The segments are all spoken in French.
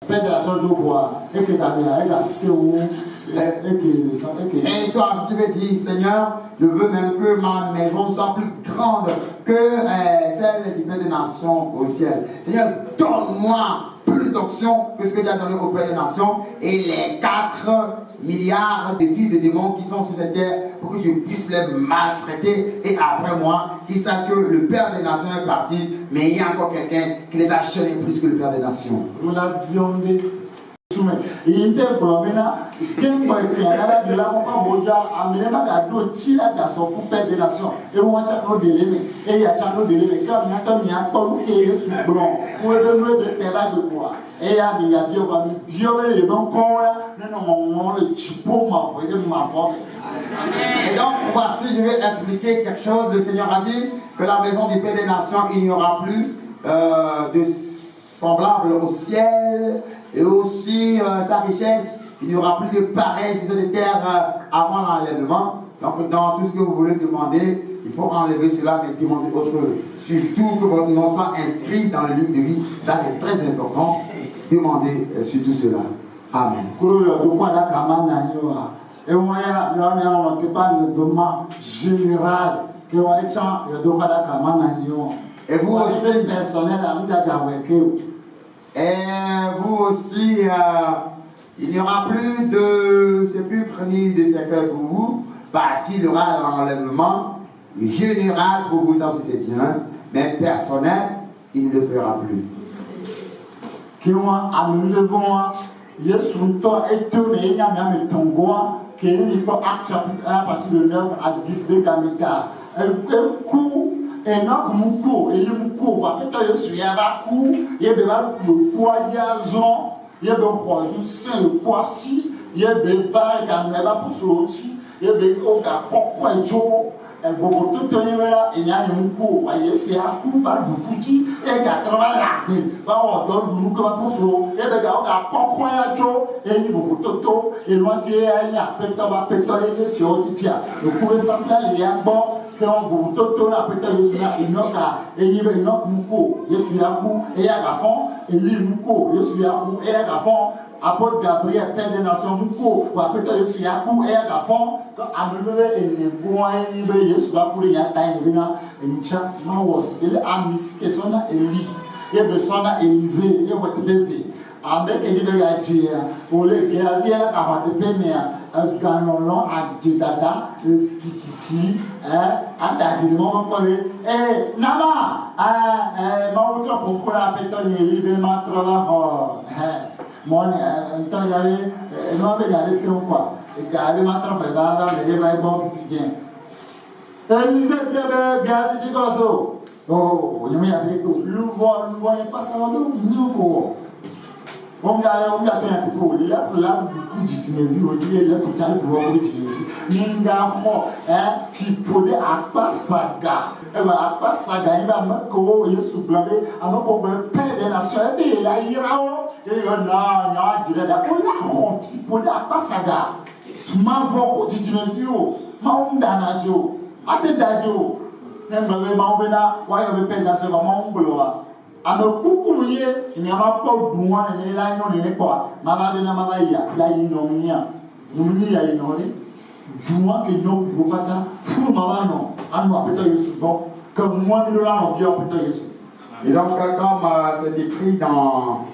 Et toi, si tu veux dire, Seigneur, je veux même que ma maison soit plus grande que celle du Père des Nations au ciel. Seigneur, donne-moi plus d'options que ce que tu as donné au Père des Nations et les 4 milliards de filles de démons qui sont sur cette terre pour que je puisse les maltraiter et après moi, qu'ils sachent que le Père des Nations est parti, mais il y a encore quelqu'un qui les a chaînés plus que le Père des Nations. Il était promené, quem foi que era de lá com a moja, a menina da do tira da sua culpa de nação. Eu vou achar no dele, ele achar no dele, que a minha pão que é isso bom. Foi de terra de boa. E a minha Dio va mi Dio ele não coa, não le tipo ma foi de ma forme. Et donc voici, je vais expliquer quelque chose. Le Seigneur a dit que la maison du Père des Nations, il n'y aura plus de semblable au ciel. Et aussi sa richesse, il n'y aura plus de pareil sur cette terre avant l'enlèvement. Donc dans tout ce que vous voulez demander, il faut enlever cela mais demander autre chose. Surtout que votre nom soit inscrit dans le livre de vie. Ça c'est très important. Demandez surtout cela. Amen. Et moi, on ne pas le demande général que on est et vous aussi personnel et vous aussi, il n'y aura plus de sépulcre ni de cercueil pour vous, parce qu'il y aura l'enlèvement général pour vous, ça aussi c'est bien, mais personnel, il ne le fera plus. Qui ont amené à partir de 9 à 10 dégamètres. Enoch muko, ele muko, apeta yesu yaba ku, yebe ba kwa yazon, yebe khoyun sen kwasi, yebe ba ga neba pusoloti, yebe oga kokko ejo, gogo toto yeba enya muko, wa yesu ya ku ba mukuji, e ga traba la de, ba o do muko ba puso, yebe ga oga kokko yajo, eni gogo toto, enwati ya apeta ba apeta ye fio fia. Je pouvais s'appeler ya bon. Quand vous totez la pétale, il y a une muko, je suis à vous, et à la fond, et muko, je suis à vous, et à la fond, apôtre Gabriel, Père des Nations, muko, ou à pétale, je suis à vous, et à la fond, quand à me lever, et ne boit, et ne je suis à vous, et à taille, et ne tient, ma was, il a mis, et son a Élie, et de son a Élisée, et votre bébé. Avec les gars, pour les gars, il y a un peu ganon à Didada, Titi, à Dadimon, eh, Nama, ma autre pour la pétonne, il m'a travaillé. Mon temps, il y avait, non, mais il y a laissé quoi. Et gars, il m'a travaillé dans les débats, bon, bien. Élisée, gaz, il dit comme ça. Oh, il y a des coups, le voit, pas ça, nous, on a un peu là pour la petite vie, là pour tiens pour voir Ninga mo, tipo de apasaga. Apasaga, il va me co, il se blâmer, à me co, Père des Nations, et là, il ira, et non, dirait là, on a tipo de apasaga. Ma voix quotidienne, ma ondanajo, ma tedajo, n'aime ma obéna, ouais, le Père des Nations, ma ombloa. Alors, coucou, il n'y a pas de loin, il y a un peu de quoi. Maman, il y a une nomia. Il y a une nomia. Du moins que nous, vous pas fou, maman, non. À nous, peut-être, souvent, comme moi, nous l'avons bien, peut-être. Et donc, comme c'est écrit dans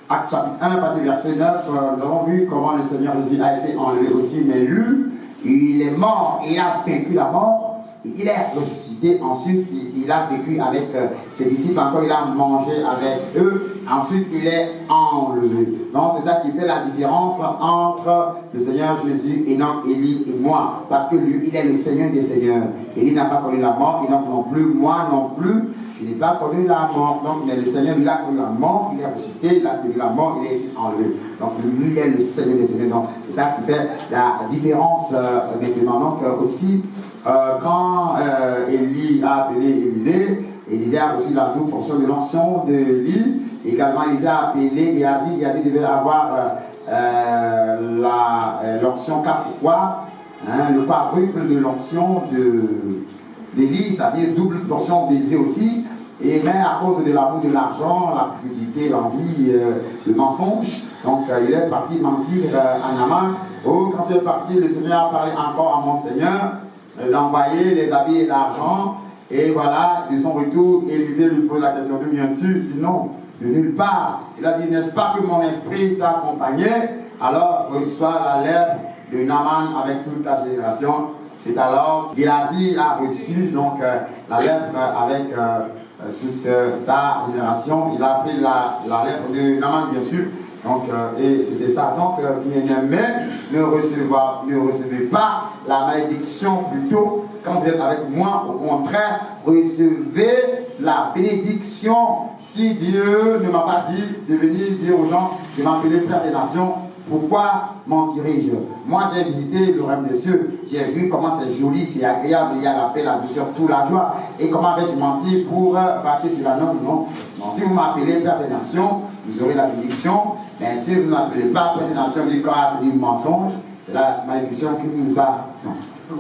Actes chapitre 1, partie verset 9, nous avons vu comment le Seigneur Jésus a été enlevé aussi, mais lui, il est mort, il a vaincu la mort. Il est ressuscité, ensuite il a vécu avec ses disciples, encore il a mangé avec eux, ensuite il est enlevé. Donc c'est ça qui fait la différence entre le Seigneur Jésus, Enoch, Élie et moi. Parce que lui, il est le Seigneur des Seigneurs. Élie n'a pas connu la mort, Enoch non plus, moi non plus. Je n'ai pas connu la mort. Donc il est le Seigneur, lui il a connu la mort, il est ressuscité, il a connu la mort, il est ici enlevé. Donc lui il est le Seigneur des Seigneurs. Donc c'est ça qui fait la différence maintenant. Donc aussi, quand Élie a appelé Élisée, Élisée a reçu la double portion de l'onction de Élie. Également, Élisée a appelé Géasi. Géasi devait avoir l'onction 4 fois, hein, le quadruple de l'onction d'Élie, c'est-à-dire double portion d'Élisée aussi. Et mais à cause de l'amour de l'argent, la crudité, l'envie, le mensonge, donc il est parti mentir à Naaman. Oh, quand tu es parti, le Seigneur a parlé encore à mon Seigneur d'envoyer les habits et l'argent. Et voilà, de son retour, Élisée lui pose la question, d'où viens-tu? Il dit non, de nulle part. Il a dit, n'est-ce pas que mon esprit t'a accompagné? Alors reçois la lèpre de Naaman avec toute ta génération. C'est alors Géhazi a reçu donc la lèpre avec toute sa génération. Il a pris la lèpre de Naaman, bien sûr. Donc, et c'était ça. Donc, bien-aimé, ne recevez pas la malédiction plutôt quand vous êtes avec moi. Au contraire, recevez la bénédiction. Si Dieu ne m'a pas dit de venir dire aux gens de m'appeler Père des Nations, pourquoi mentirais-je? Moi, j'ai visité le royaume des cieux. J'ai vu comment c'est joli, c'est agréable. Il y a la paix, la douceur, tout la joie. Et comment vais-je mentir pour rater sur la norme? Non. Donc, si vous m'appelez Père des Nations, vous aurez la bénédiction. Mais si vous ne m'appelez pas Père des Nations, vous dites que c'est du mensonge, c'est la malédiction qui nous a. Non. Ils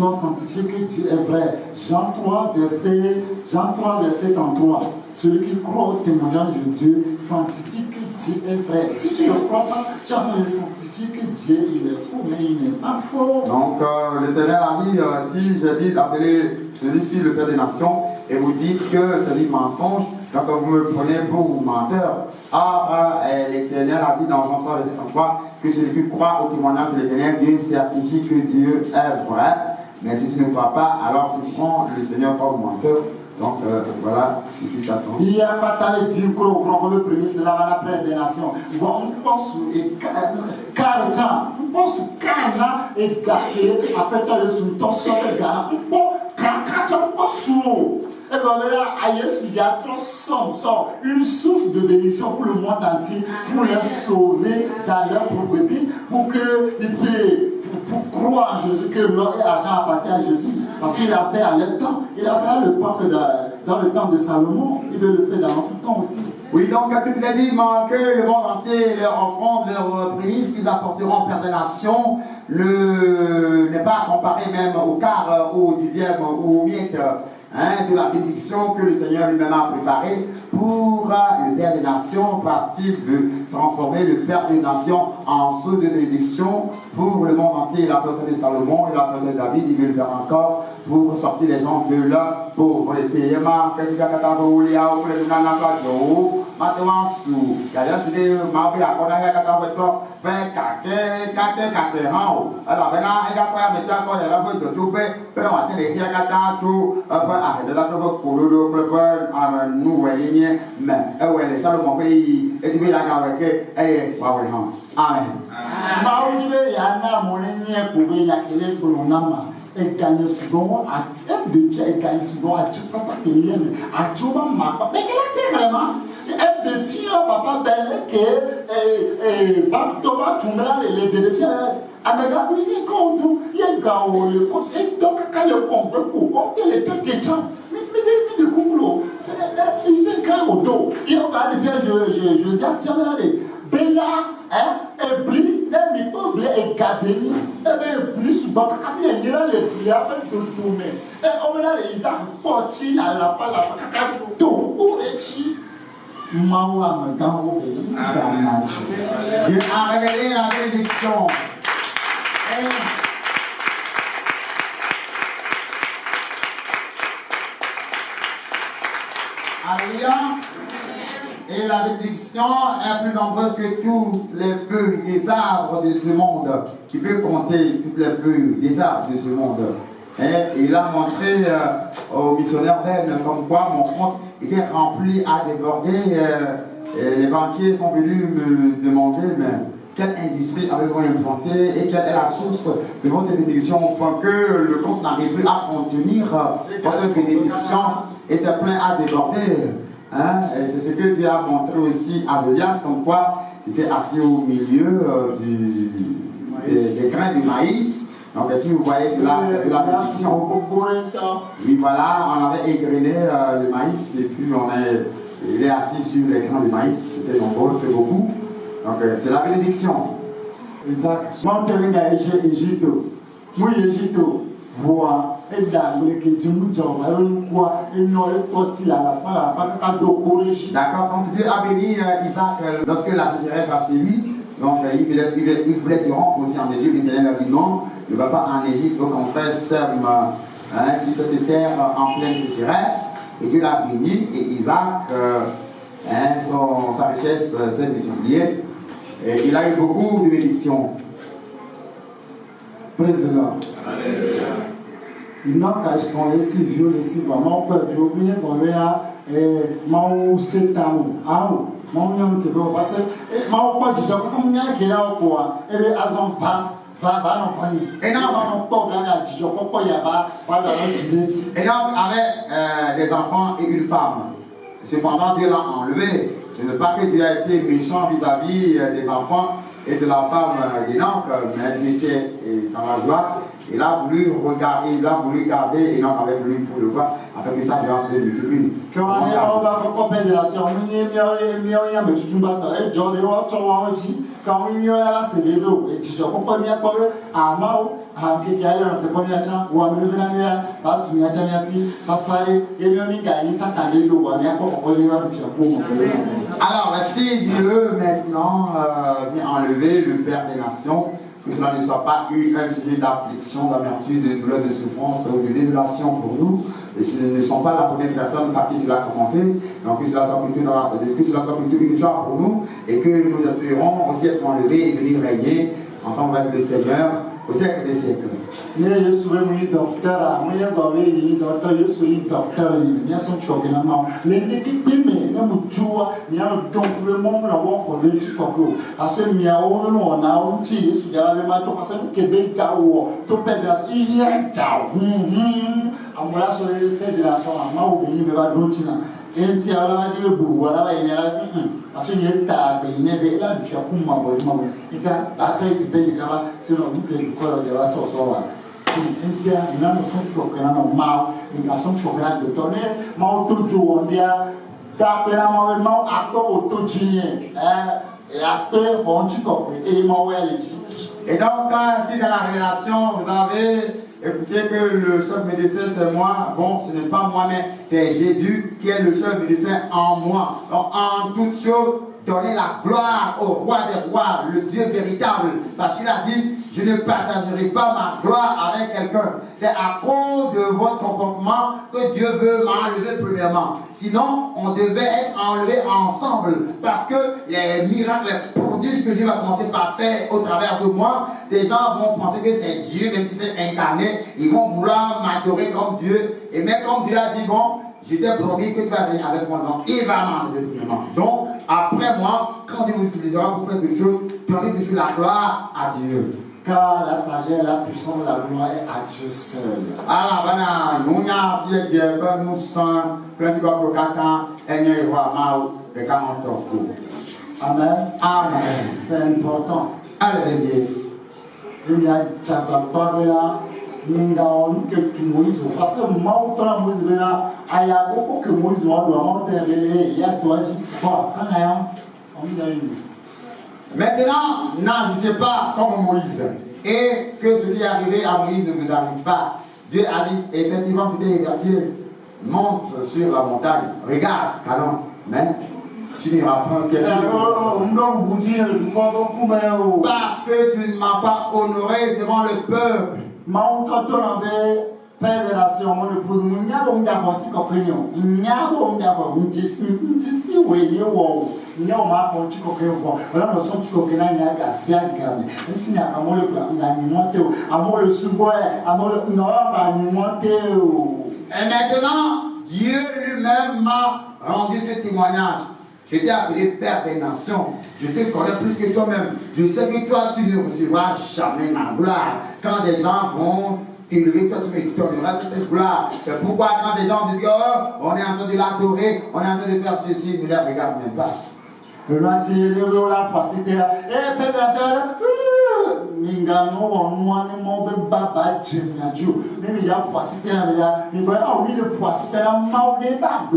ont sanctifié que Dieu est vrai. Jean 3, verset 33. Celui qui croit au témoignage de Dieu sanctifie que Dieu est vrai. Si tu ne crois pas, tu es en train de sanctifier que Dieu il est faux, mais il n'est pas faux. Donc l'Éternel a dit, si j'ai dit d'appeler celui-ci le Père des Nations, et vous dites que c'est du mensonge, donc vous me prenez pour menteur. Or, l'Éternel a dit dans Jean 3, verset 33, que celui qui croit au témoignage de l'Éternel, Dieu certifie que Dieu est vrai. Mais si tu ne crois pas, alors tu prends le Seigneur comme menteur. Donc voilà ce qui t'attend. Il n'y a pas de dire que le premier, c'est la après des nations. On pense car on pense car et gâté après tu as le son sort de gars. On pense et bien là, il y a une source de bénédiction pour le monde entier, pour les sauver dans leur pauvreté, pour pour croire en Jésus, que l'or et l'argent appartient à Jésus. Parce qu'il a fait à leur temps, il a fait le peuple dans le temps de Salomon, il veut le faire dans notre temps aussi. Oui, donc à toutes les dîmes que le monde entier, leur offrande, leur prémisse qu'ils apporteront Père des Nations, n'est pas comparé même au quart, au dixième ou au miette de la bénédiction que le Seigneur lui-même a préparée pour le Père des Nations, parce qu'il veut transformer le Père des Nations en source de bénédiction pour le monde entier. Il a fait de Salomon, il a fait de David, il veut le faire encore pour sortir les gens de la pauvreté. Et gagne souvent à tête de pied, et gagne souvent à tout papa qui l'aime, à tout maman, mais qu'elle a vraiment, elle défie papa belle que, et Bactoma, tu me l'as les défis, à mes gars, vous êtes comme tout, il y a un gars où le compte, et donc, quand il comprend, on dit les têtes des gens, mais de couple, il s'est gars au dos, il va dire, Josias, si on a des Bella, Ebli, n'est pas oublié, et Gabénis, et bien, plus souvent, quand il y a les prières de Doumé, et on a les Isaac, Porti, la tout, où est-il? Mawa, me dans Dieu a révélé la bénédiction. Alléluia. Et la bénédiction est plus nombreuse que toutes les feuilles des arbres de ce monde, qui peut compter toutes les feuilles des arbres de ce monde. Et il a montré aux missionnaires d'Aide comme quoi mon compte était rempli à déborder. Les banquiers sont venus me demander, mais quelle industrie avez-vous implantée et quelle est la source de votre bénédiction au point que le compte n'arrive plus à contenir votre bénédiction et c'est plein à déborder. Et c'est ce que Dieu a montré aussi à Josias, comme quoi il était assis au milieu des grains de maïs. Donc si vous voyez cela, c'est de la bénédiction. Oui, voilà, on avait égrené le maïs et puis il est assis sur les grains de maïs. C'était nombreux, c'est beaucoup. Donc c'est la bénédiction. Exact. Moi, je suis Égypte. Moi, Égypte, voix. et d'anglais qui dit nous quoi et nous porté à la fin pas de corriger. D'accord, quand Dieu a béni Isaac lorsque la sécheresse a sévi, donc il voulait se rendre aussi en Égypte. L'Éternel a dit non, ne va pas en Égypte, au contraire sème sur cette terre en pleine sécheresse. Et Dieu l'a béni et Isaac, sa richesse s'est multipliée. Et il a eu beaucoup de bénédictions. Praise the Lord. Il n'a qu'à se laisser vieux, laisser vraiment peur du haut, mais on verra, mon sétan, mon nom qui doit passer, mon pas du temps, comme il y a qui est là au quoi, et les azons va non panier. Et non, on peut gagner à Dieu, pourquoi il y a pas de l'autre. Et donc, avec des enfants et une femme. Cependant, Dieu l'a enlevé. Ce n'est pas que Dieu a été méchant vis-à-vis des enfants et de la femme d'Enoch, mais Dieu était dans la joie. Il a voulu garder Enoch avec lui pour le voir, afin que sa joie se multiplie. Quand on va compter de la sœur, quand on alors, si Dieu maintenant vient enlever le Père des nations, que cela ne soit pas un sujet d'affliction, d'amertume, de douleur, de souffrance ou de désolation pour nous, et ce ne sont pas la première personne par qui cela a commencé, donc que cela soit plutôt une joie pour nous, et que nous espérons aussi être enlevés et venir régner ensemble avec le Seigneur au siècle des siècles. Mais je suis un docteur, je suis un docteur, je suis un docteur. Les équipes, mais nous avons donc le monde là pour le petit coco. Parce que nous avons un outil, je suis là, parce que nous Québec, tout pédale, il y a un sur les fédérations, on va et si on a dit le bout, on a dit parce qu'il y a ta il y a là du fiac pour moi, il t'a après du pays là, c'est le bout que du corps de la sauce là. Il tient une notion de coquin mal, une notion de coquin de tonnerre, mal tout jour on dit d'après la mauvaise mal à quoi autogénie, et après on dit coquin et mauvais. Et donc si dans la révélation vous avez écoutez que le chef médecin c'est moi, bon ce n'est pas moi mais c'est Jésus qui est le chef médecin en moi. Donc en toute chose, donnez la gloire au roi des rois, le Dieu véritable. Parce qu'il a dit, je ne partagerai pas ma gloire avec quelqu'un. C'est à cause de votre comportement que Dieu veut m'enlever premièrement. Sinon, on devait être enlevés ensemble. Parce que les miracles, les prodiges que Dieu va commencer par faire au travers de moi, des gens vont penser que c'est Dieu, même si c'est incarné. Ils vont vouloir m'adorer comme Dieu. Et même comme Dieu a dit, bon, je t'ai promis que tu vas venir avec moi. Donc, il va m'enlever premièrement. Donc, après moi, quand Dieu vous utilisera pour faire des choses, donnez toujours la gloire à Dieu. Car la sagesse, la puissance, la gloire est à Dieu seul. Alors, nous avons nous sommes plein de Amen. Amen. C'est important. Alléluia. Il y a que tu Moïse, parce que moi, Moïse, il y a beaucoup que Moïse doit il y a toi, maintenant, n'agissez pas comme Moïse. Et que ce qui est arrivé à Moïse ne vous arrive pas. Dieu a dit, effectivement, tu t'es évertué. Monte sur la montagne. Regarde, canon. Mais tu n'iras pas parce que tu ne m'as pas honoré devant le peuple. Fédération, mon épouse, nous n'avons pas de opinion. Nous n'avons pas de et maintenant, Dieu lui-même m'a rendu ce témoignage. Je t'ai appelé Père des Nations. Je te connais plus que toi-même. Je sais que toi, tu ne recevras jamais ma gloire. Quand des gens vont t'élever, toi, tu me donneras cette gloire. C'est pourquoi quand des gens disent, oh, on est en train de l'adorer, on est en train de faire ceci, ne les regarde même pas. Le noir, la possibilité. Eh, Père des Nations, Mingano, moi, mon baba, Jim, Dieu. Mais il y a possibilité, il faut avoir oui, le possibilité, Mao, les babes,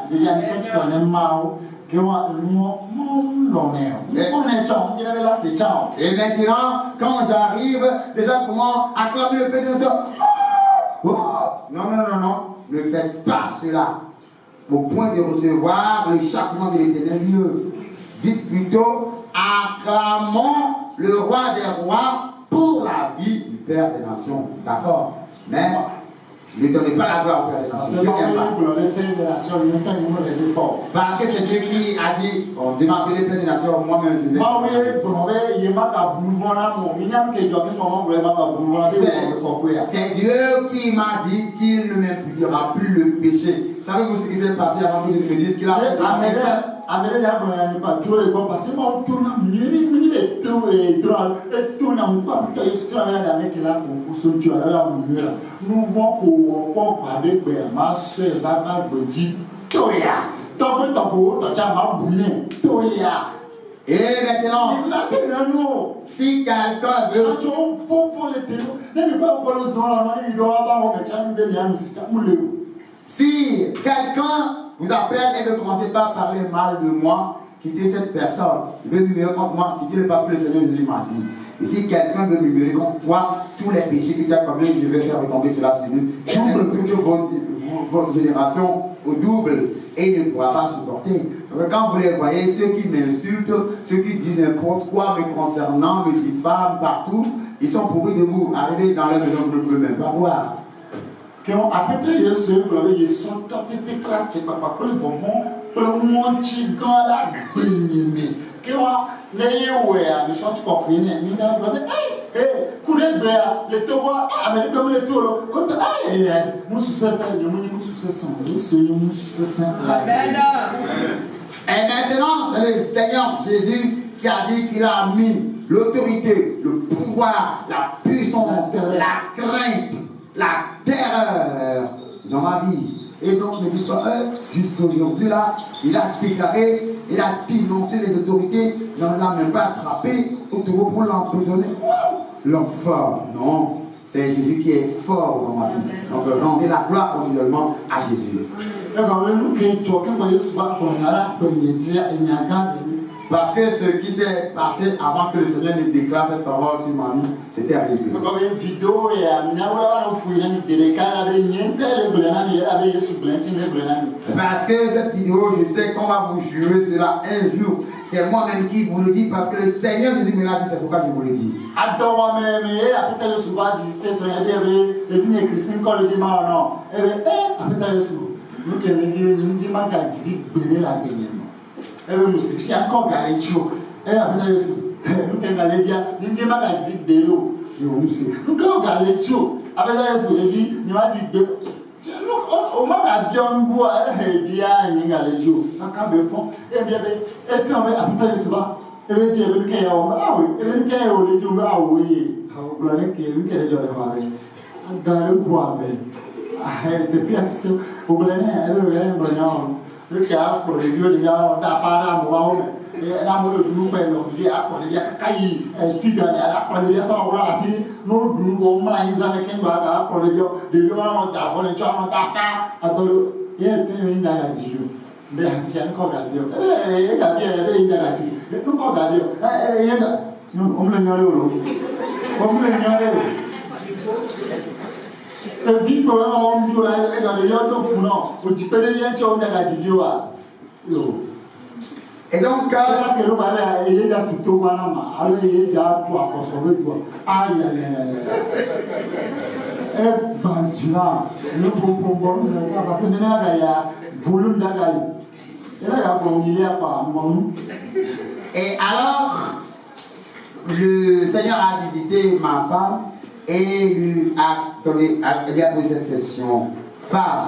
déjà, ils sont connais Mao. Et maintenant, quand j'arrive, déjà comment acclamer le Père de Dieu. Oh, non, non, non, non. Ne faites pas cela. Au point de recevoir le châtiment de l'Éternel Dieu. Dites plutôt, acclamons le roi des rois pour la vie du Père des nations. D'accord? Mais ne donnez pas la gloire au Père des nations. Parce que c'est Dieu qui a dit, on demande le Père des nations, moi-même je vais. C'est Dieu qui m'a dit qu'il ne m'impudiera plus le péché. Savez-vous ce qui s'est passé avant que Dieu me dise qu'il a fait un médecin? Et maintenant, si quelqu'un veut, si quelqu'un vous appelle et veut commencer par parler mal de moi, quittez cette personne. Il veut murmurer contre moi, quittez-le parce que le Seigneur Jésus m'a dit. Et si quelqu'un veut murmurer contre toi, tous les péchés que tu as commis, je vais faire retomber cela sur lui. Double toute votre génération au double. Et il ne pourra pas supporter. Donc quand vous les voyez, ceux qui m'insultent, ceux qui disent n'importe quoi me concernant, me diffament partout, ils sont pourris de mou. Arrivés dans leur maison, vous ne pouvez même pas boire. Et maintenant, c'est le Seigneur Jésus qui a dit qu'il a mis l'autorité, le pouvoir, la puissance, la crainte, la terreur dans ma vie. Et donc, ne dites pas, jusqu'aujourd'hui là, il a déclaré, il a dénoncé les autorités, il n'en a même pas attrapé pour l'emprisonner. L'homme fort, non, c'est Jésus qui est fort dans ma vie. Donc, rendez la gloire continuellement à Jésus. Parce que ce qui s'est passé avant que le Seigneur ne déclare cette parole sur ma vie, c'est terrible. Parce que cette vidéo, je sais qu'on va vous jurer cela un jour. C'est moi-même qui vous le dis parce que le Seigneur Jésus me l'a dit, c'est pourquoi je vous le dis. Et donc, et alors, le Seigneur a visité ma femme et lui a posé cette question. Femme,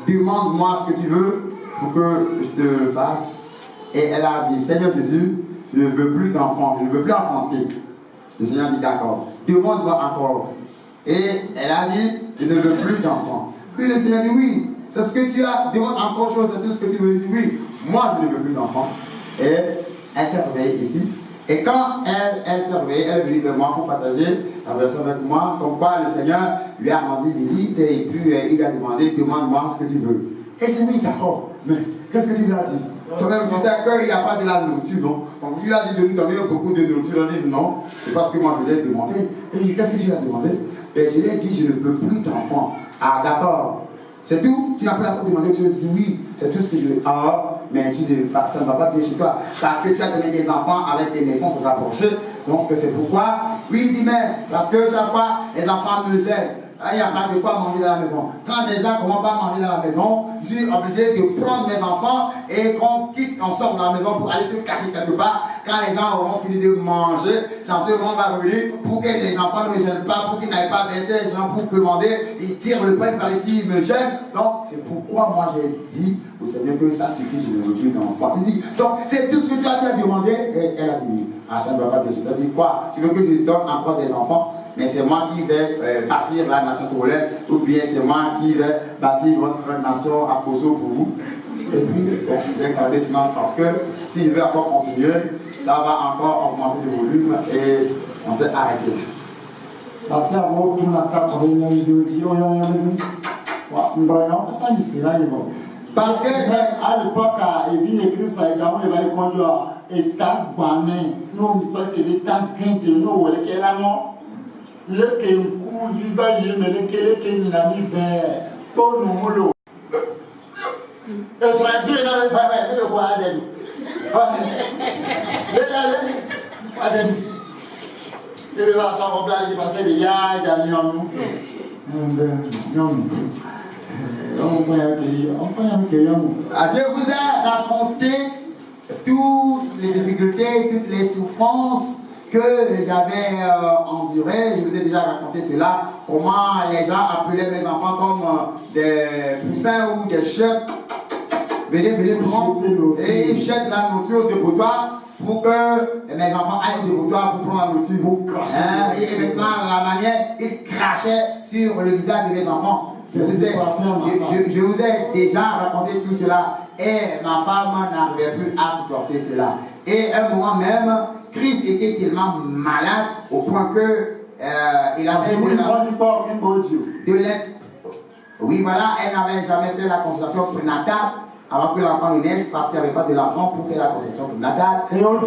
demande-moi ce que tu veux pour que je te le fasse. Et elle a dit, Seigneur Jésus, je ne veux plus d'enfants, je ne veux plus enfanter. Le Seigneur dit, d'accord, demande-moi encore. Et elle a dit, je ne veux plus d'enfants. Puis le Seigneur dit, oui, c'est ce que tu as, demande encore chose, c'est tout ce que tu veux. Il dit, oui, moi je ne veux plus d'enfants. Et elle s'est réveillée ici. Et quand elle s'est réveillée, elle est venue vers moi pour partager la version avec moi, comme quoi le Seigneur lui a rendu visite et puis il a demandé, demande-moi ce que tu veux. Et j'ai dit, d'accord, mais qu'est-ce que tu lui as dit? Toi-même, tu sais qu'il n'y a pas de la nourriture, non? Donc tu lui as dit de nous donner beaucoup de nourriture. Elle a dit non, c'est parce que moi je l'ai demandé. Et qu'est-ce que tu lui as demandé? Et je lui ai dit, je ne veux plus d'enfants. Ah, d'accord. C'est tout? Tu n'as pas demandé, tu lui dis oui, c'est tout ce que je veux. Ah, mais ça ne va pas bien chez toi. Parce que tu as donné des enfants avec des naissances rapprochées. Donc c'est pourquoi. Oui, il dit, mais parce que chaque fois, les enfants me gênent. Il n'y a pas de quoi manger dans la maison. Quand des gens ne commencent pas à manger dans la maison, je suis obligé de prendre mes enfants et qu'on quitte, on sort de la maison pour aller se cacher quelque part. Quand les gens auront fini de manger, sans eux, on va revenir pour que les enfants ne me gênent pas, pour qu'ils n'aillent pas verser les gens pour demander. Ils tirent le pain par ici, ils me gênent. Donc, c'est pourquoi moi j'ai dit au Seigneur que ça suffit, je ne veux plus d'enfants. Il dit, donc, c'est tout ce que tu as demandé. Et elle a dit oui. Ah, ça ne va pas bien. Je t'ai dit quoi? Tu veux que je te donne encore des enfants? Mais c'est moi qui vais bâtir la nation congolaise, ou bien c'est moi qui vais bâtir votre nation à Koso pour vous. Et puis, je vais garder silence parce que s'il veut encore continuer, ça va encore augmenter de volume et on s'est arrêté. Parce qu'à l'époque, il écrit ça, il va y conduire état bané, nous ne pas que l'état guinte, nous, le non. Le Kenku, il va y me le Kenku, pour nous moulo. Et sur la télé, le roi Adèle. Le va s'en remplacer parce qu'il y a des amis. Je vous ai raconté toutes les difficultés, toutes les souffrances que j'avais endurées. Je vous ai déjà raconté cela. Comment les gens appelaient mes enfants comme des poussins ou des chèvres. Venez prendre et ils jettent la nourriture de boutoir pour que mes enfants aillent de boutoir pour prendre la nourriture. Et maintenant, la manière, ils crachaient sur le visage de mes enfants. Je vous ai déjà raconté tout cela et ma femme n'arrivait plus à supporter cela. Et un moment même, Chris était tellement malade au point que il avait de l'aide. Oui, voilà, elle n'avait jamais fait la consultation prénatale avant que l'enfant naisse parce qu'il n'y avait pas de l'argent pour faire la conception prénatale. Et l'enfant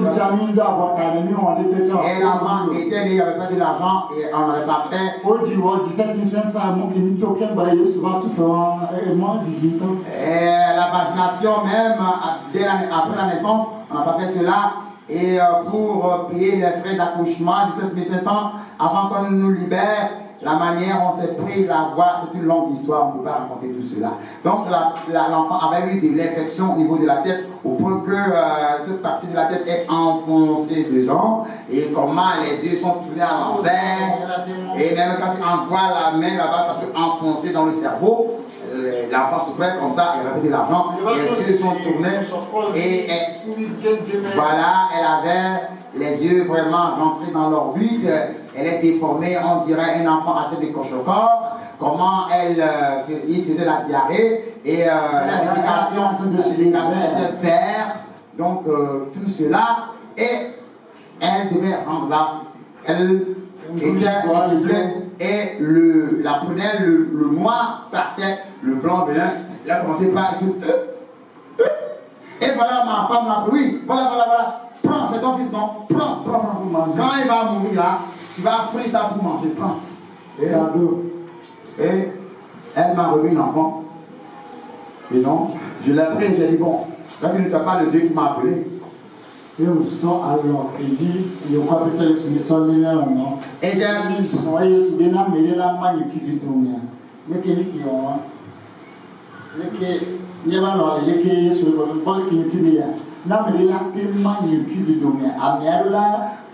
était né, il n'y avait pas de l'argent et on n'avait pas fait. La vaccination même, après la naissance, on n'a pas fait cela. Et pour payer les frais d'accouchement, 17 500, avant qu'on nous libère, la manière on s'est pris la voie, c'est une longue histoire, on ne peut pas raconter tout cela. Donc l'enfant avait eu de l'infection au niveau de la tête, au point que cette partie de la tête est enfoncée dedans, et comment les yeux sont tournés à l'envers, et même quand tu envoies la main là-bas, ça peut enfoncer dans le cerveau. L'enfant souffrait comme ça, il avait de l'argent, les yeux sont tournés, et voilà, elle avait les yeux vraiment rentrés dans l'orbite, elle est déformée, on dirait un enfant à tête de cochon-corps, comment il faisait la diarrhée, et la défécation était verte, donc tout cela, et elle devait rendre là, elle était essoufflée, et la prunelle, le noir partait, le blanc venait, il a commencé par et voilà ma femme m'a dit, oui, voilà, prends, c'est ton fils, non, prends, quand il va mourir là, tu vas offrir ça pour manger, prends. Et elle m'a remis l'enfant. Et donc, je l'ai pris et j'ai dit, bon, ça tu ne sais pas le Dieu qui m'a appelé. Et on sent alors qu'il dit, il y a quoi peut-être ce qui sont les mêmes, non? Et j'ai mis son et ce bien amené la main qui vit au mien. Mais qui ont, il y a alors les qui sur le bol qui vit là. N'a mais là tellement qui vit au mien. À mieux là,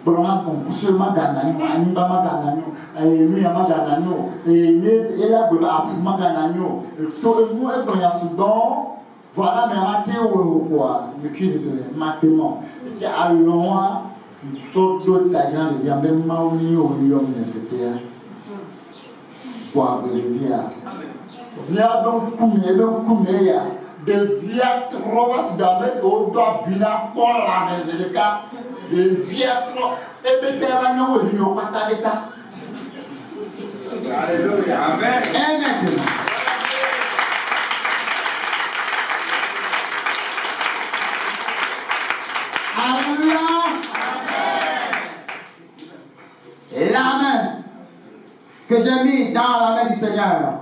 pour un bon seulement ganano, anima ganano, et lui à ganano, et là pour la ganano. Tout le monde est dans la Soudan. Voilà, mais Mathéo, quoi, le cul de Mathéo, qui a loin, une sorte d'autre taillant, il y a même Maomi au lion, etc. Quoi, il y a donc Kouméa, de diatre, Rovas d'Amek, au doigt Bina, pour la maison de cas, de diatre, et de terrain, il n'y a pas d'état. Alléluia, Amen. Amen. Alléluia. L'amen. Que que j'ai mis dans la main du Seigneur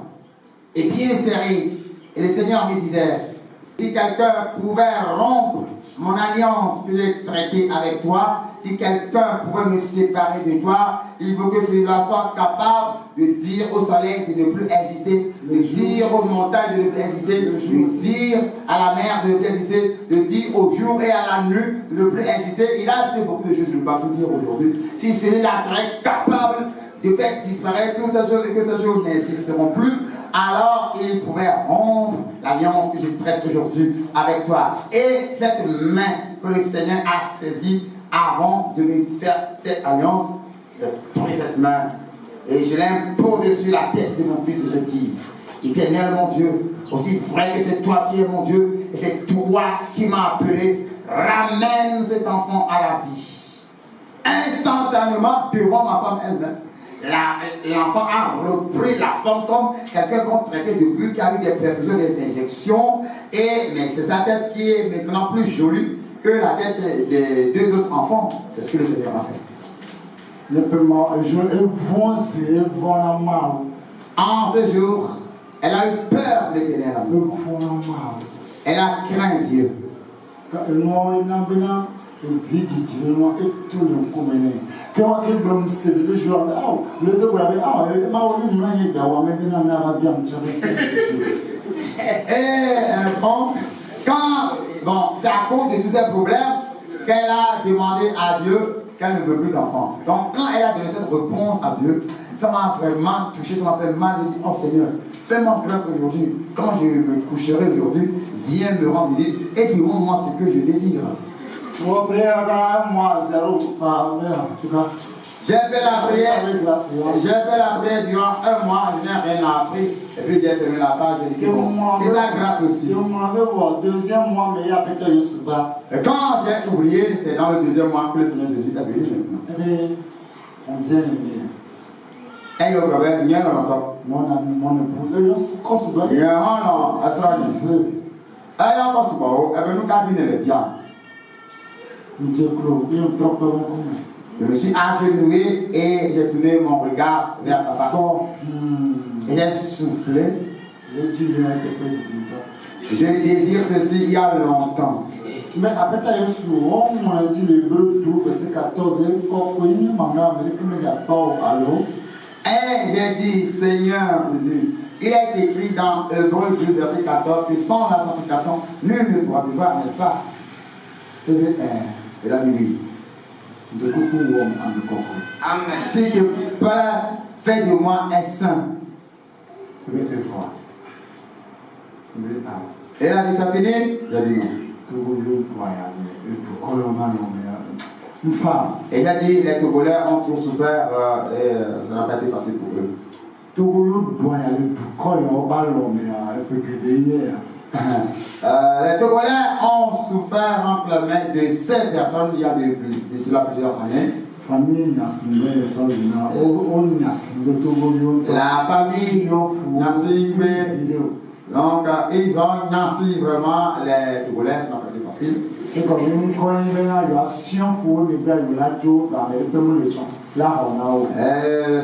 est bien serré. Et le Seigneur me disait, si quelqu'un pouvait rompre mon alliance que j'ai traitée avec toi, si quelqu'un pouvait me séparer de toi, il faut que celui-là soit capable de dire au soleil de ne plus exister, de dire aux montagnes de ne plus exister, de dire à la mer de ne plus exister, de dire au jour et à la nuit de ne plus exister. Il a cité beaucoup de choses, je ne vais pas tout dire aujourd'hui. Si celui-là serait capable de faire disparaître toutes ces choses et que ces choses n'existeront plus, alors il pouvait rompre l'alliance que je traite aujourd'hui avec toi. Et cette main que le Seigneur a saisie avant de me faire cette alliance, j'ai pris cette main et je l'ai posée sur la tête de mon fils et je dis, Éternel mon Dieu, aussi vrai que c'est toi qui es mon Dieu et c'est toi qui m'as appelé, ramène cet enfant à la vie. Instantanément devant ma femme elle-même. L'enfant a repris la forme comme quelqu'un qu'on traitait depuis, qui a eu des perfusions, des injections, mais c'est sa tête qui est maintenant plus jolie que la tête des deux autres enfants. C'est ce que le Seigneur a fait. En ce jour, elle a eu peur de l'Éternel. Elle a craint Dieu. Bon, c'est à cause de tous ces problèmes qu'elle a demandé à Dieu qu'elle ne veut plus d'enfants. Donc quand elle a donné cette réponse à Dieu, ça m'a vraiment touché, ça m'a fait mal. J'ai dit, oh Seigneur, fais-moi grâce aujourd'hui. Quand je me coucherai aujourd'hui, viens me rendre visite et demande-moi ce que je désire. J'ai fait la prière durant un mois, je n'ai rien appris. Et puis j'ai fermé la page, j'ai dit que bon, c'est sa grâce aussi. Et quand j'ai oublié, c'est dans le deuxième mois que le Seigneur Jésus est venu maintenant. Et le problème, il y a longtemps. Il y a un an, à ça, il veut. Et il y a encore ce barreau, et bien nous, quand il est bien. Je me suis agenouillé et j'ai tourné mon regard vers sa face. Et j'ai soufflé. Je désire ceci il y a longtemps. Mais après, on m'a dit l'Hébreu 12, verset 14, et j'ai dit, Seigneur, il est écrit dans Hébreu 12, verset 14, que sans la sanctification, nul ne pourra vivre, n'est-ce pas? Il a dit oui. Amen. Si le Père fait de moi un saint. Et elle a dit, ça finit? J'ai dit non. Une femme. Et il a dit, les Togolais ont trop souffert et ça n'a pas été facile pour eux. Les Togolais ont souffert entre les mains de 7 personnes il y a de cela plusieurs années. La famille Nassingbe, donc ils ont Nassi vraiment les Togolais, ça n'a pas été facile.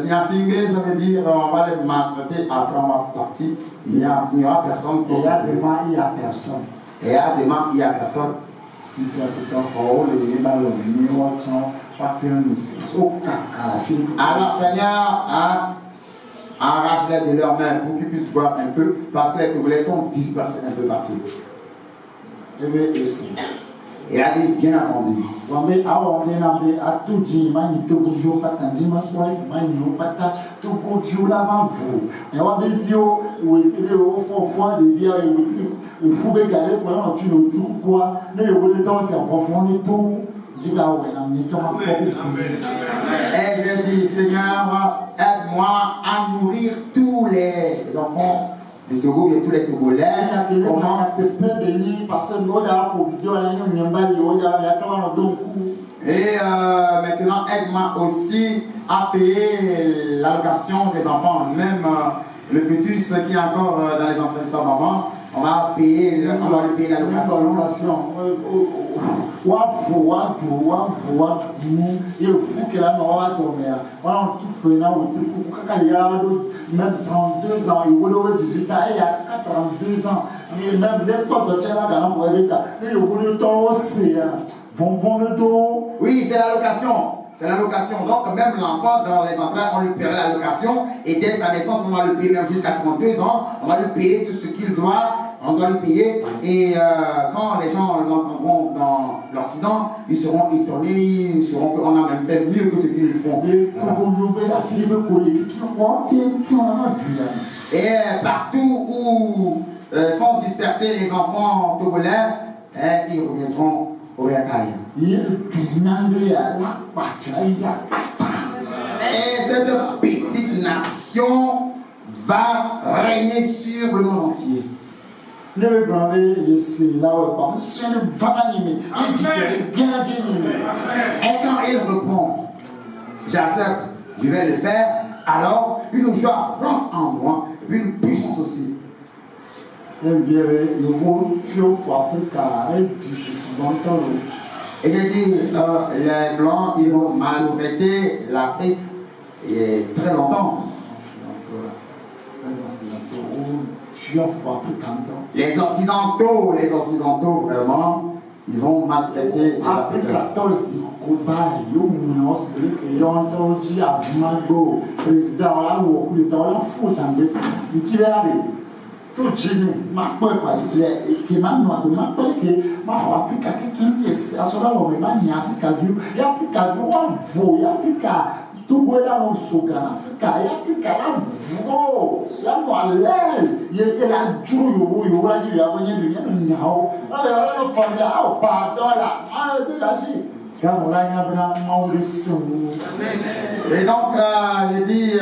Nassingbe, ça veut dire on va les maltraiter après on va partir. Il n'y aura personne pour il y a demain, il n'y a personne. Et à demain, il n'y a personne. Alors, Seigneur a arraché de leurs mains pour qu'ils puissent voir un peu, parce que les Togolais sont dispersés un peu partout. Il a dit, bien entendu. Elle lui a dit, Seigneur, aide-moi à nourrir tous les enfants du Togo et tous les Togolais. Comment et maintenant, aide-moi aussi à payer l'allocation des enfants, même le fœtus qui est encore dans les enfants de sa maman. on va lui payer la location. Même 32 ans, il voulait 18 ans, il y a 42 ans, et même n'importe quel âge, il voulait ton océan. Oui, c'est la location. C'est la location. Donc, même l'enfant, dans les entrailles, on lui paierait la location. Et dès sa naissance, on va lui payer même jusqu'à 32 ans. On va lui payer tout ce qu'il doit. On doit lui payer. Et quand les gens l'entendront dans l'accident, ils seront étonnés. Ils sauront qu'on a même fait mieux que ce qu'ils font. Et partout où sont dispersés les enfants togolais, ils reviendront au Yakaï. Et cette petite nation va régner sur le monde entier. Et quand il répond, j'accepte, je vais le faire, alors une joie rentre en moi, et puis une puissance aussi. Et j'ai dit, les Blancs, ils ont maltraité l'Afrique très longtemps. Les Occidentaux, vraiment, ils ont maltraité l'Afrique. Et donc, il dit,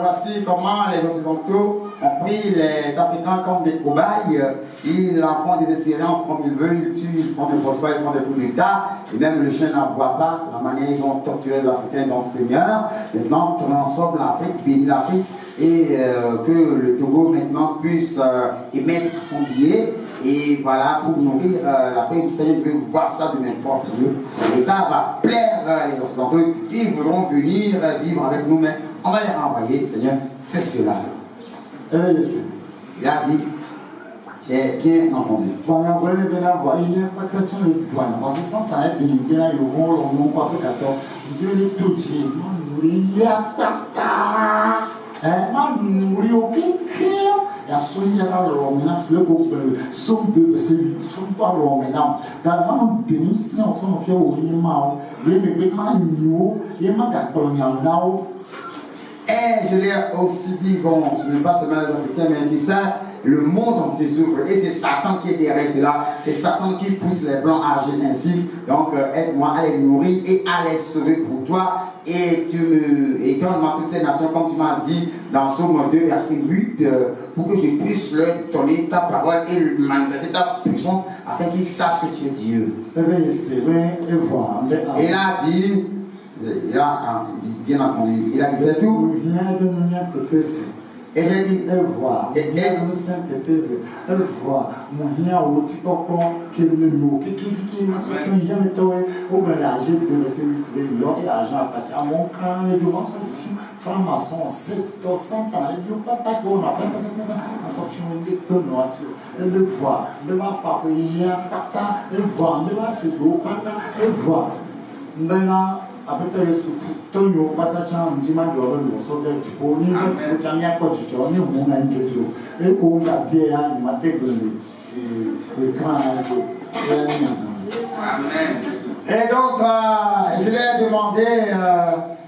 voici comment les Occidentaux ont pris les Africains comme des cobayes. Ils en font des expériences comme ils veulent, ils tuent, ils font des protocoles, ils font des coups d'État. Et même le chien n'aboie pas. La manière ils ont torturé les Africains dans ce Seigneur. Maintenant, transforme l'Afrique, bénit l'Afrique. Et que le Togo maintenant puisse émettre son billet. Et voilà, pour nourrir l'Afrique, vous savez, je vais voir ça de mes propres yeux. Et ça va plaire les Occidentaux. Ils voudront venir vivre avec nous, mais on va les renvoyer. Seigneur, fais cela. Il a dit, j'ai bien entendu. Et je l'ai aussi dit, bon, ce n'est pas seulement les Africains, mais tu sais, le monde entier souffre. Et c'est Satan qui est derrière cela. C'est Satan qui pousse les Blancs à agir ainsi. Donc, aide-moi à les nourrir et à les sauver pour toi. Et donne-moi toutes ces nations, comme tu m'as dit dans Somme 2, verset 8, pour que je puisse leur donner ta parole et manifester ta puissance afin qu'ils sachent que tu es Dieu. Et il a dit, il a bien entendu, il a dit c'est tout. Et j'ai dit, elle voit, après le souffle, tout le monde partage un dimanche au sauver du coup, ni le premier coach, ni mon angel, et on a bien un matin et et donc, je lui ai demandé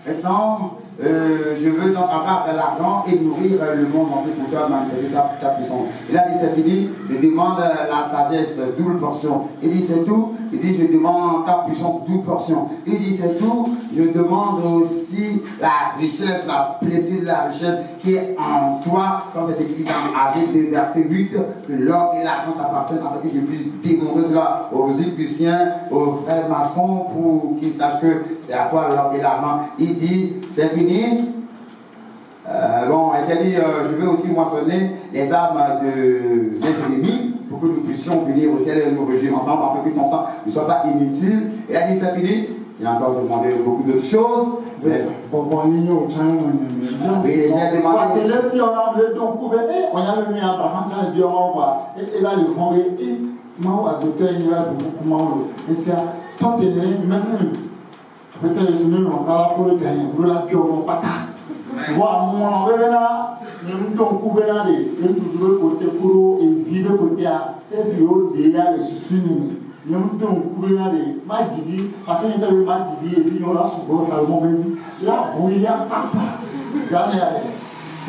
maintenant, je veux donc avoir de l'argent et nourrir le monde entier pour toi, manifester ta puissance. Il a dit c'est fini, je demande la sagesse, double portion. Il dit c'est tout, il dit je demande ta puissance, double portion. Il dit c'est tout, je demande aussi la richesse, la plénitude de la richesse qui est en toi, comme c'est écrit dans Agé 2, verset 8, que l'or et l'argent t'appartiennent afin que je puisse démontrer cela aux Égyptiens, aux frères maçons, pour qu'ils sachent que c'est à toi l'or et l'argent. Il dit c'est fini. Bon, j'ai dit, je veux aussi moissonner les armes des ennemis. pour que nous puissions venir au ciel et nous réjouir ensemble, afin que ton sang ne soit pas inutile. Il a dit c'est fini. Il a encore demandé beaucoup d'autres choses. Mais... oui, il a demandé.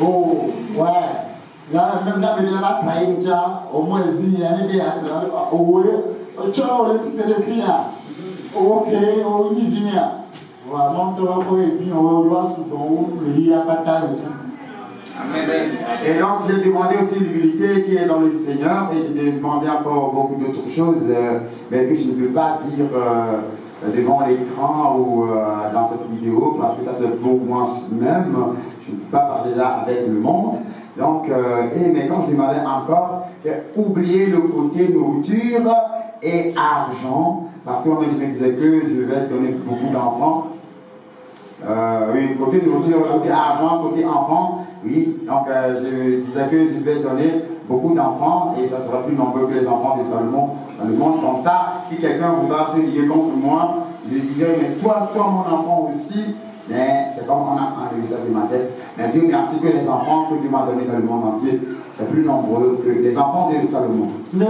Oh, ouais. Là, même là, il a trahi, au moins, il vient, il vient, oh, ciao, laissez les filles. Ok, oh, il vient. Voilà, monte la fois, il vient, on doit se donner, il y a pas de temps. Et donc, j'ai demandé aussi l'humilité qui est dans le Seigneur, et j'ai demandé encore beaucoup d'autres choses, mais que je ne peux pas dire devant l'écran ou dans cette vidéo, parce que ça c'est pour moi-même. Je ne peux pas parler là avec le monde. Donc, mais quand je demandais encore, j'ai oublié le côté nourriture et argent, parce que moi je me disais que je vais donner beaucoup d'enfants. Oui, côté nourriture, côté argent, côté enfant, oui. Donc, je disais que je vais donner beaucoup d'enfants et ça sera plus nombreux que les enfants de Salomon dans le monde. Comme ça, si quelqu'un voudra se lier contre moi, je disais, mais toi, mon enfant aussi. Mais c'est comme on a enlevé ça de ma tête. Mais Dieu merci que les enfants que Dieu m'a donnés dans le monde entier, c'est plus nombreux que les enfants de Salomon. Il y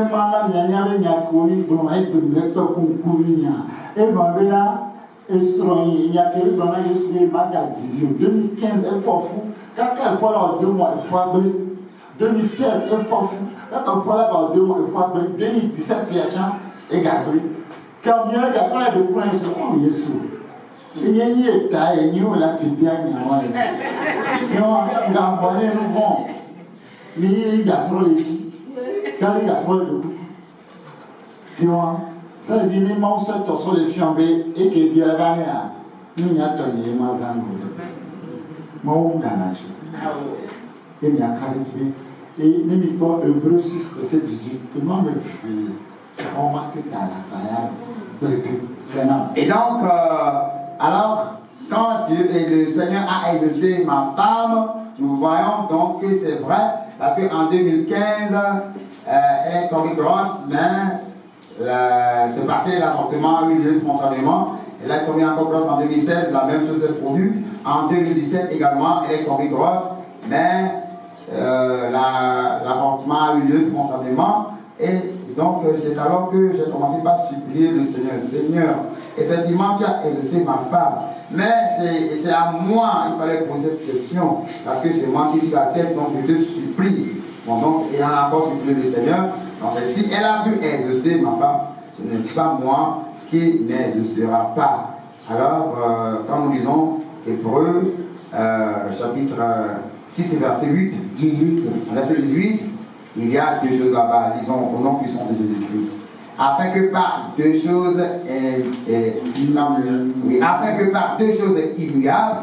a quelqu'un qui a essayé de 2015, elle faut fou. Quand elle voit là, 2 mois, elle faut abri. 2016, elle faut fou. Quand elle voit là, 2 mois, elle faut abri. 2017, il y a un gabri. Quand il y a un gabri, de quoi ils sont, oh, Jésus. Il y a une taille, il y a une taille, il y a une taille. Il y a un gabri, nous vont. Mais il y a trop les filles. Quand il y a trop de coups. Tu vois? Ça veut dire que moi, je suis sur les fiambes et que Dieu a gagné. Nous n'y a pas de mal dans nous. Moi, on gagne. Et il y a caractère. Et il faut Hébreux 6, verset 18. Comment me faire? On va que dans la faille. Et donc, alors, quand Dieu et le Seigneur a exaucé ma femme, nous voyons donc que c'est vrai, parce qu'en 2015, elle est tombée grosse, mais c'est passé, l'avortement a eu lieu spontanément. Elle est tombée encore grosse en 2016, la même chose s'est produite. En 2017 également, elle est tombée grosse, mais l'avortement a eu lieu spontanément. Et donc, c'est alors que j'ai commencé par supplier le Seigneur. Seigneur, effectivement, tu as exaucé ma femme. Mais c'est à moi qu'il fallait poser cette question, parce que c'est moi qui suis la tête, donc je te supplie. Bon, donc, et on a encore supplié le Seigneur. Donc, si elle a pu exaucer ma femme, ce n'est pas moi qui n'exaucera pas. Alors, quand nous lisons Hébreux, chapitre 6 et verset 18, verset 18, il y a 2 choses là-bas, lisons au nom puissant de Jésus-Christ. Afin que par 2 choses immuables,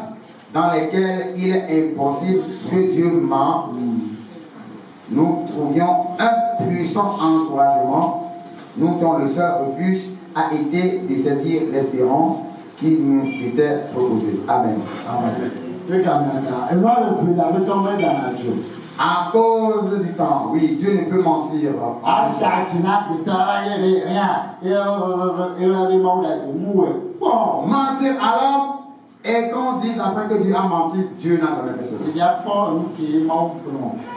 dans lesquelles il est impossible que Dieu ment, nous trouvions un puissant encouragement, nous dont le seul refuge a été de saisir l'espérance qui nous était proposée. Amen. À cause du temps, oui, Dieu ne peut mentir. Bon, mentir alors. Et quand on dit après que Dieu a menti, Dieu n'a jamais fait cela. Il n'y a pas un qui est mort.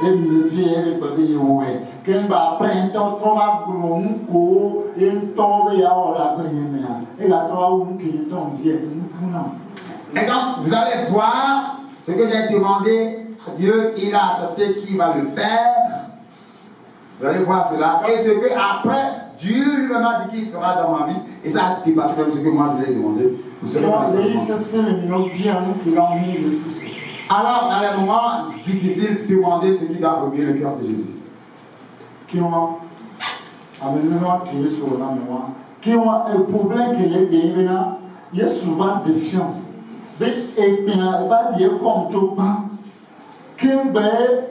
Et me dit, elle peut dire, ouais. Quand va prendre ton travail, et tomber à la première. Et la trois qui tombe bien. Et donc, vous allez voir ce que j'ai demandé à Dieu, il a accepté qu'il va le faire. Vous allez voir cela. Et ce que après, Dieu lui-même a dit qu'il fera dans ma vie. Et ça a dépassé même ce que moi je l'ai demandé. Alors, dans les moments difficiles, demandez ce qui va remuer le cœur de Jésus. Qui ont un problème qu'il y a, il est souvent défiant. Et il va dire comme tout pas. Kimbe,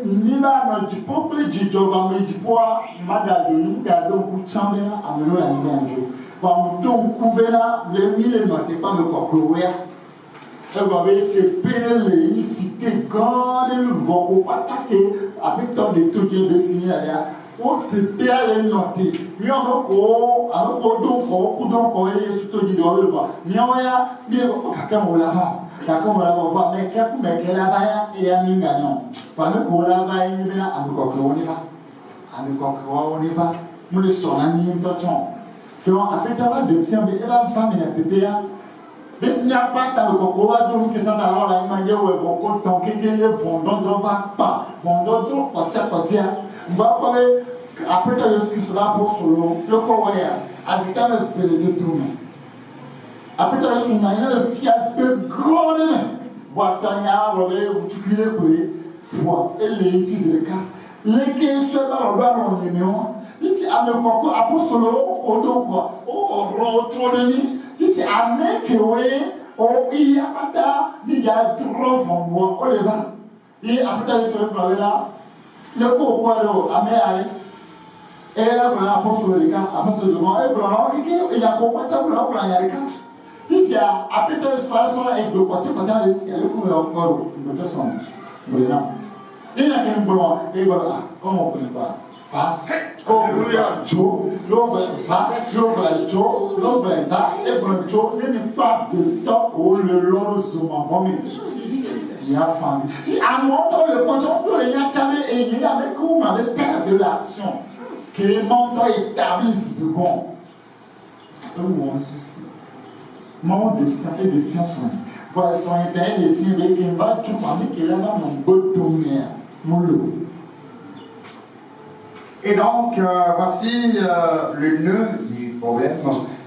Nina, non, du peuple, du job, du poids, Madame, gardons pour chambre, amenons la nuit un jour. Quand nous couvert les mille notes, pas me couvrir. Vous avez été payé les cités, quand le vent pour attaquer avec tant de tout qui est dessiné là. On te paye les notes. Mais on a encore donc, et surtout du doigt le bas. Mais on a, mais on l'a d'accord, on l'a voir, mais qu'elle a pas et a mis gagnant. Pendant qu'on l'a va, il est là, à nous coquer, on y va. À nous coquer, on y va. Nous le sommes, à nous y donc, après, tu as deux filles, mais elle a une femme, elle a payé. Mais il n'y a pas de coco, donc, qui sont à la manière où elles vont compter, qui vont dans pas, vont dans trop, potia. Après, tu as ce qui sera pour solo, le coréen, Azika me fait les deux tours. Après, tu as son aïe, le fiasco de gros mains. Voilà, vous tu cuis les foi, et les tisses de cas. Les qui se barrent dans le numéro. Dice a me koko apostolo odoko o rotroni dice a me kewe o iya pata ni ya dro vongo oleva e apata se plavera le ko kwaro a me ale e la ko apostolo lika apostolo de mo e blanc e ya ko pata blanc ya lika dice apata espace e do pote pata le ko la ngoro do to son bolena e ya ken blanc e blanc comment on peut pas Alléluia. Il n'y a pas de temps où le long se m'envoie. Il y a famille. À mon temps, le contrôle, il y a jamais et il y a avec où on avait perdu l'action. Que mon temps établisse de bon. Où on se sait. Mon dessin et de fiance. Pour son intérêt, de signer avec une vague, tout le monde qui est là dans mon beau tournier. Mon loup. Et donc, voici le nœud du problème.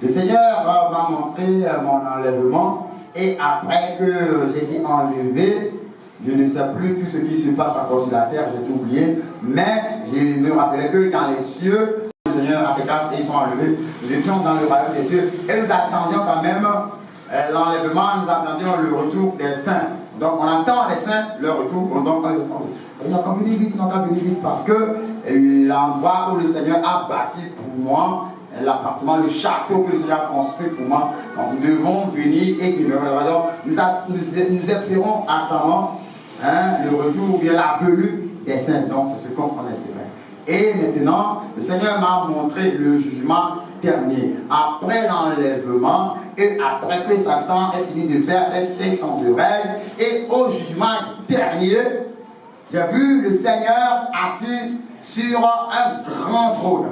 Le Seigneur m'a montré mon enlèvement et après que j'ai été enlevé, je ne sais plus tout ce qui se passe encore sur la terre, j'ai tout oublié, mais je me rappelais que dans les cieux, le Seigneur a fait grâce et ils sont enlevés. Nous étions dans le royaume des cieux et nous attendions quand même l'enlèvement, nous attendions le retour des saints. Donc on attend les saints, leur retour, donc on les attend. Il n'a qu'à venir vite, parce que l'endroit où le Seigneur a bâti pour moi, l'appartement, le château que le Seigneur a construit pour moi, donc nous devons venir et demeurer là-bas. Nous espérons attendant le retour ou bien la venue des saints. Donc c'est ce qu'on espérait. Et maintenant, le Seigneur m'a montré le jugement dernier. Après l'enlèvement et après que Satan ait fini de faire ses 5 ans de règne, et au jugement dernier, j'ai vu le Seigneur assis sur un grand trône.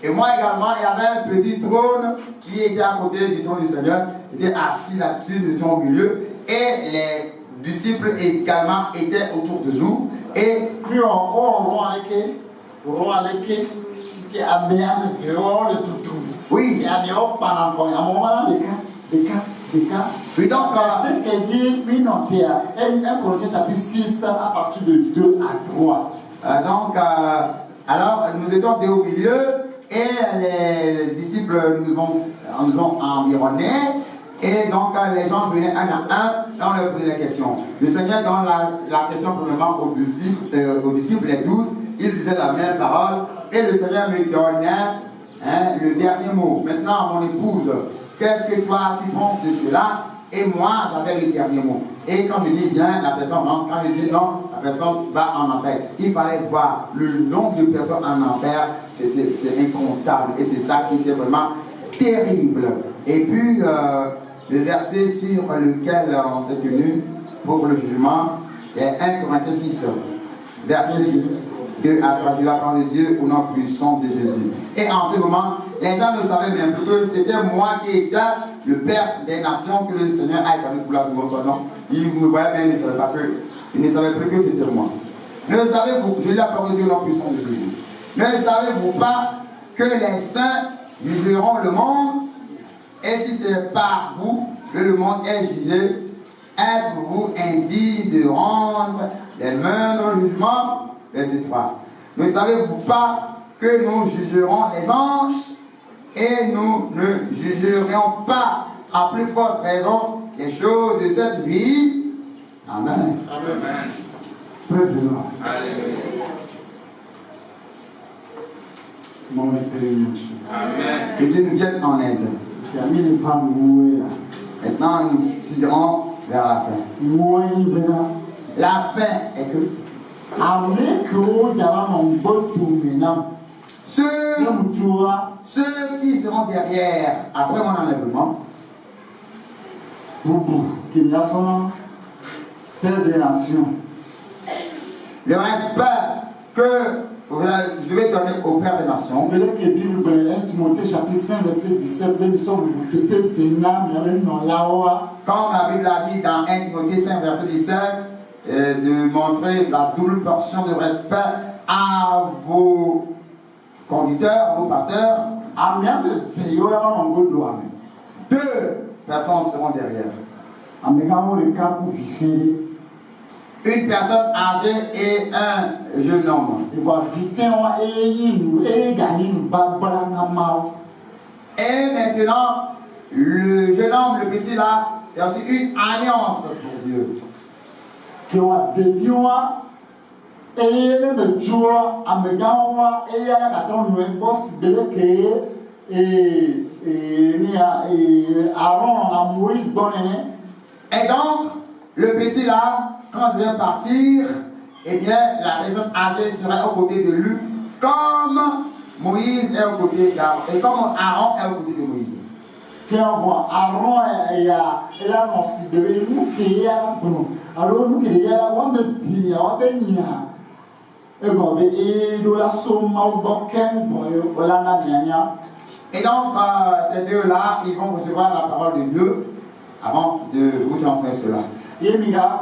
Et moi également, il y avait un petit trône qui était à côté du trône du Seigneur. J'étais assis là-dessus, nous étions au milieu. Et les disciples également étaient autour de nous. Et puis on roi avec qui a bien le tout. Oui, j'ai bien pendant un moment des cas. Oui, donc, c'est que dit, oui, non, Pierre, un Corinthiens chapitre 6 à partir de 2 à 3. Alors, nous étions au milieu et les disciples nous ont environnés. Et donc, les gens venaient un à un et on leur posait des questions. Le Seigneur donne la question premièrement aux disciples, les 12, ils disaient la même parole. Et le Seigneur me donnait le dernier mot. Maintenant, mon épouse, qu'est-ce que toi tu penses de cela? Et moi, j'avais le dernier mot. Et quand je dis viens, la personne rentre. Quand je dis non, la personne va en enfer. Il fallait voir le nombre de personnes en enfer, c'est incontable. Et c'est ça qui était vraiment terrible. Et puis, le verset sur lequel on s'est tenu pour le jugement, c'est 1 Corinthiens 6, verset 2 à 3. Je la parole de Dieu au nom puissant de Jésus. Et en ce moment, les gens ne savaient même que c'était moi qui étais le Père des nations que le Seigneur a établi pour la seconde fois. Non, ils me voyaient, mais ils ne savaient plus que c'était moi. Ne savez-vous, je lis la parole de Dieu au nom puissant de Jésus. Ne savez-vous pas que les saints jugeront le monde? Et si c'est par vous que le monde est jugé, êtes-vous indigne de rendre les moindres jugements? Verset 3. Ne savez-vous pas que nous jugerons les anges et nous ne jugerons pas à plus forte raison les choses de cette vie? Amen. Amen. Praise the Lord. Alléluia. Mon expérience. Amen. Que Dieu nous vienne en aide. J'ai mis les femmes mouées là. Maintenant, nous tirons vers la fin. Mouées, maintenant. La fin est que Amenez que vous avez un bon tour maintenant. ceux qui seront derrière après mon enlèvement, Qui n'y a son Père des nations. le respect que vous devez donner au Père des Nations. Vous verrez que la Bible, 1 Timothée chapitre 5, verset 17, nous sommes le peuple des names, Comme la Bible a dit dans 1 Timothée 5, verset 17, de montrer la double portion de respect à vos conducteurs, à vos pasteurs. Deux personnes seront derrière. Une personne âgée et un jeune homme. Et maintenant, le jeune homme, le petit là, c'est aussi une alliance pour Dieu. Et donc, le petit là, quand il vient partir, eh bien, la personne âgée sera aux côtés de lui, comme Moïse est aux côtés d'Aaron, et comme Aaron est aux côtés de Moïse. Et donc, ces deux-là, ils vont recevoir la parole de Dieu avant de vous transmettre cela. Et donc,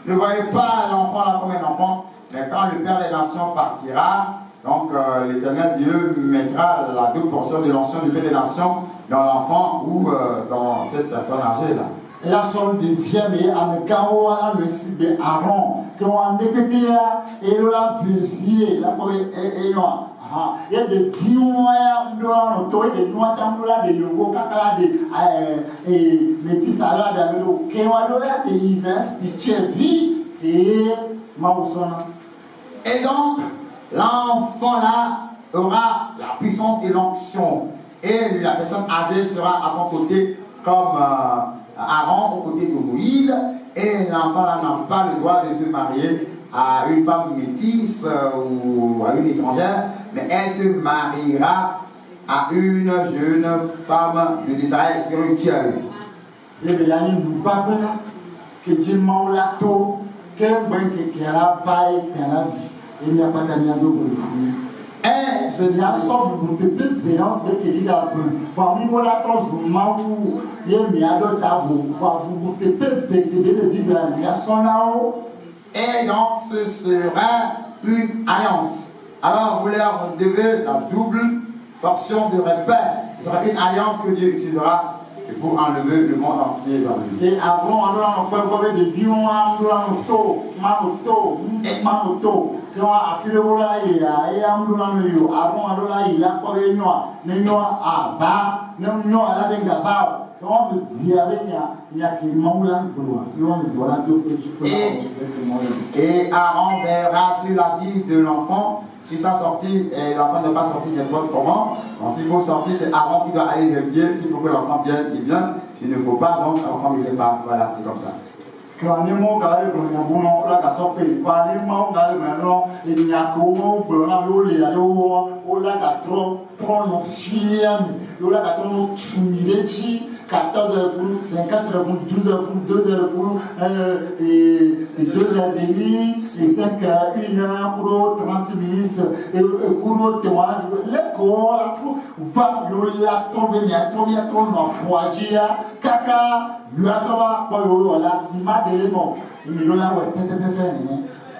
ne voyez pas l'enfant là comme un enfant, mais quand le Père des Nations partira, donc l'Éternel Dieu mettra la double portion de l'onction du Père des Nations dans l'enfant ou dans cette personne âgée là. La somme de vieille mais amekao ala merci de Aaron que on dépépia et la vérifier la comme et non il y a des dinoya ndoro to de noa tamula de nouveau kakala de métis ala d'amelo que on doit de Isaac spirituel vie et mausona. Et donc l'enfant là aura la puissance et l'onction et la personne âgée sera à son côté comme Aaron aux côtés de Moïse, et l'enfant là n'a pas le droit de se marier à une femme métisse ou à une étrangère, mais elle se mariera à une jeune femme de l'Israël spirituel. Et bien, nous parlons que Dieu m'a lato, que qui a pas et il n'y a pas d'ami à nous. Et c'est la sorte de petite différence que il a parmi moi la transformation où il y a d'autres à vous te peut de Bible il y a son là-haut. Et donc ce sera une alliance. Alors vous leur devez la double portion de respect. Ce sera une alliance que Dieu utilisera pour enlever le monde entier dans le monde. Et avant, on peut parler de Dion, Manoto, et on a affilé au là, et Ambulanio, avant, il a pas eu noir, mais noir à bas, non, à la Bengava. Et Aaron verra sur la vie de l'enfant, sur sa sortie, et l'enfant n'est pas sorti n'importe comment. Donc s'il faut sortir, c'est Aaron qui doit aller vérifier. S'il faut que l'enfant vienne, il vient. S'il ne faut pas, donc l'enfant ne vient pas. Voilà, c'est comme ça. Quand on a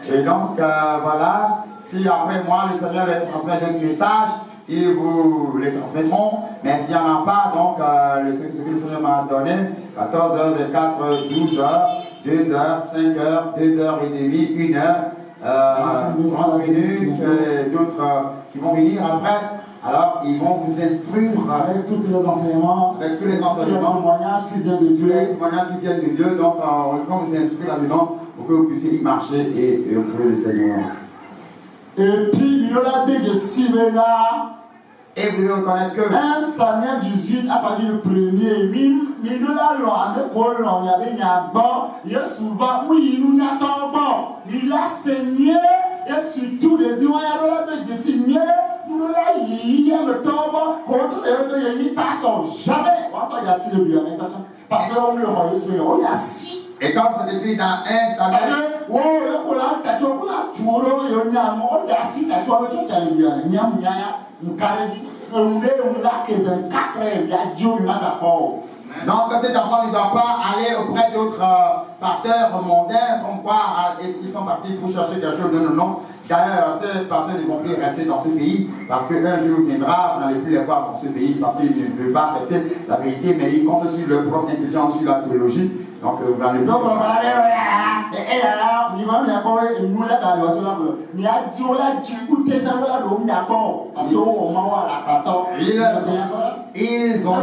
et donc voilà, si après moi le Seigneur leur transmet un message, ils vous les transmettront. Mais s'il n'y en a pas, donc ce que le Seigneur m'a donné, 14h, 24, 12h, 2h, 5h, 2h30, 1h, 30 minutes, d'autres qui vont venir après. Alors, ils vont vous instruire avec tous les enseignements, avec tous les les témoignages qui viennent de Dieu. Les témoignages qui viennent de Dieu. Donc, ils vont vous instruire là-dedans pour que vous puissiez y marcher et trouver le Seigneur. Et puis, il y aura des là. Et vous devez reconnaître que 1 Samuel 18, à partir du premier, il y a souvent, oui, il nous attend bon. Il a saigné, et surtout, les dieux, il y a de signer. Nous il y a le temps, contre les pasteur, jamais. Parce que on le voit, il y a si. Et comme c'est écrit dans 1 Samuel, donc cet enfant ne doit pas aller auprès d'autres pasteurs mondains comme quoi ils sont partis pour chercher quelque chose. Non, non, non. D'ailleurs, ces pasteurs ne vont plus rester dans ce pays parce qu'un jour viendra, vous n'allez plus les voir dans ce pays parce qu'ils ne veulent pas accepter la vérité, mais ils comptent sur leur propre intelligence, sur la théologie. Donc, vous n'allez plus. Ils ont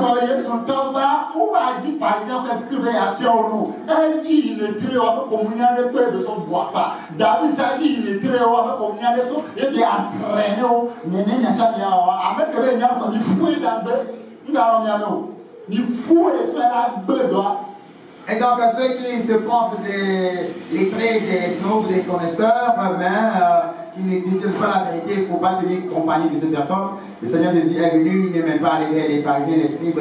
et donc ceux qui se pensent des lettrés, des snobs, des connaisseurs, mais qui ne détiennent pas la vérité, il ne faut pas tenir compagnie de ces personnes. Le Seigneur Jésus est venu, il n'aimait pas les pharisiens, les scribes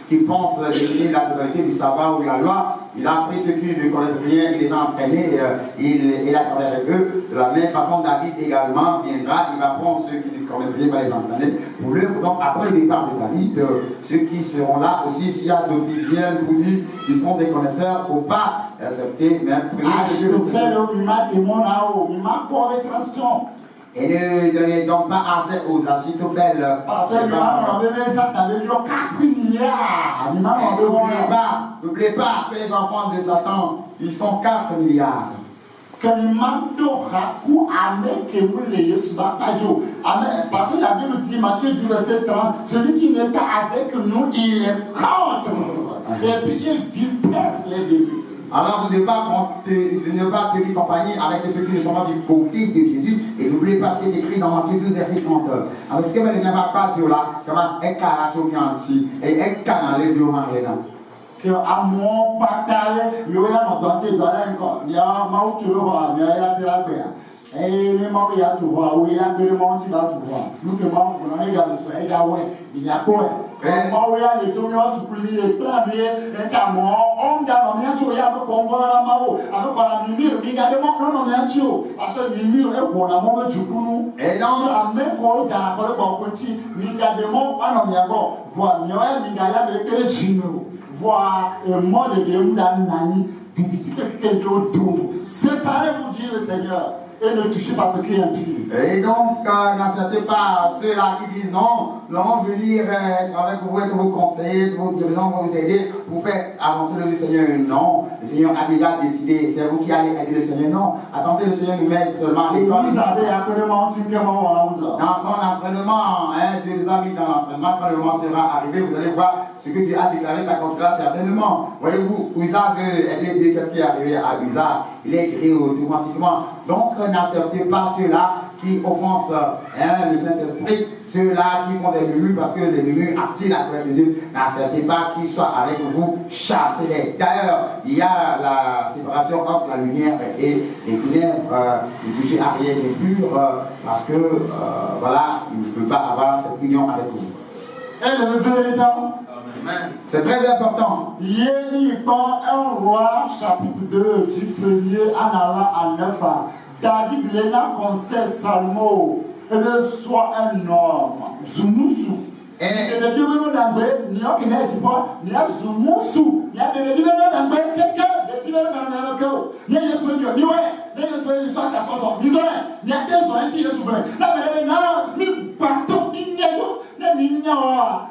qui pensent détenir la totalité du sabbat ou de la loi. Il a pris ceux qui ne connaissent rien, il les a entraînés, il a travaillé avec eux. De la même façon, David également viendra, il va prendre ceux qui ne connaissent rien, il va les entraîner pour l'œuvre. Donc après le départ de David, ceux qui seront là aussi, s'il y a d'autres qui viennent pour dire qu'ils sont des connaisseurs, il ne faut pas accepter, même prier. Et ne donnez donc pas assez aux Achitophèles. Parce que on avait ça, t'avais dit 4 milliards. N'oubliez pas que les enfants de Satan, ils sont 4 milliards. Parce que la Bible dit, Matthieu du verset 30, celui qui n'est pas avec nous, il est contre nous. Et puis il disperse les bébés. Alors de ne pas tenir compagnie avec ceux qui ne sont pas du côté de Jésus. Et n'oubliez pas ce qui est écrit dans Matthieu 12, verset 30. Alors ce que vous ne pas dire là, comment est-ce qu'il y a un canal de là. Que à mon bataille, il y a un dentier dans il y a un mot tu le vois, il y a un thérapie. Et même il y a tout voir, oui, il y a des moments tu vas tout voir. Nous que moi, on a regardé ça, il y a ouais, il y a quoi. Moi, il y a les dominos supprimés, les premiers, et tu as moi, on a mis un tour, il y a un convoi à Mao, avec la mimir, il y a des moments, on a mis un tour, parce que mimir est pour la moment du coup, et dans la même pour la bon petit, il y a des moments, on a mis un bon, voilà, il y a des chino. Voir un mode de Moudanani, séparez-vous, dit le Seigneur, et ne touchez pas ce qui est impur. Et donc, n'acceptez pas ceux-là qui disent non, nous allons venir être avec vous, être vos conseillers, être vos dirigeants, vous aider pour faire avancer le Seigneur. Non, le Seigneur a déjà décidé, c'est vous qui allez aider le Seigneur. Non, attendez, le Seigneur nous met seulement à l'école. Vous avez actuellement dans son entraînement, Dieu nous a mis dans l'entraînement. Quand le moment sera arrivé, vous allez voir ce que Dieu a déclaré, ça comptera certainement. Voyez-vous, Uza veut aider Dieu, qu'est-ce qui est arrivé à Uza? Il est créé automatiquement. Donc, n'acceptez pas ceux-là qui offensent le Saint-Esprit, ceux-là qui font des murmures parce que les murmures attirent la colère de Dieu. N'acceptez pas qu'ils soient avec vous, chassez-les. D'ailleurs, il y a la séparation entre la lumière et les ténèbres. Ne touchez à rien d'impur parce que, voilà, il ne peut pas avoir cette union avec vous. Et le véritable. C'est très important. Hier, il prend un roi, chapitre 2, du 1er en allant à 9 ans. David Léna conseille Salmo, et bien soit un homme, Zumusu. Et le Dieu me d'Ambé, il y a qui n'a dit pas, il y a Zumusu, il y a des Dieu d'Ambé, quelqu'un, des Dieu d'Ambé, il y a des Dieu d'Ambé, il y a des Dieu d'Ambé, il y a des Dieu d'Ambé, il y a des Dieu d'Ambé, il y a des Dieu d'Ambé, il y a des Dieu d'Ambé, il y a des Dieu d'Ambé, il y a des Dieu d'Ambé,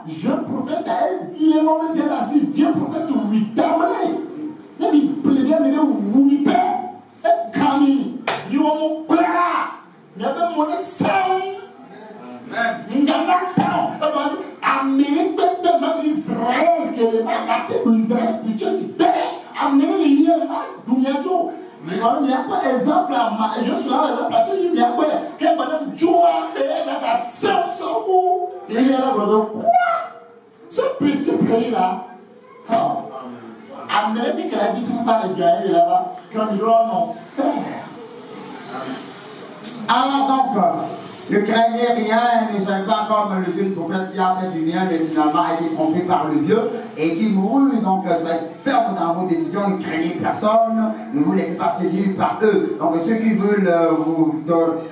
je prophète à elle, les mots de c'est là, si Dieu prophète, oui, d'amener. Il plaît, mais vous n'y paie. Et Camille, il y a mon père, il y a mon sang. Il y a mon temps. Amérique, même Israël, qui est le magaté pour Israël spirituel, qui paie. Amener les liens, Douniadio. Mais il y a quoi exemple je suis là, exemple à il y a quoi que madame Joa et la sœur sur vous. Et il y a là, quoi? Ce petit pays-là, Amérique, elle a dit, tu ne peux pas regarder là-bas, comme il doit en faire. Alors donc, ne craignez rien, ne soyez pas comme le jeune prophète qui a fait du bien, mais finalement a été trompé par le vieux et qui mourut. Donc, soyez ferme dans vos décisions, ne craignez personne, ne vous laissez pas séduire par eux. Donc, ceux qui veulent vous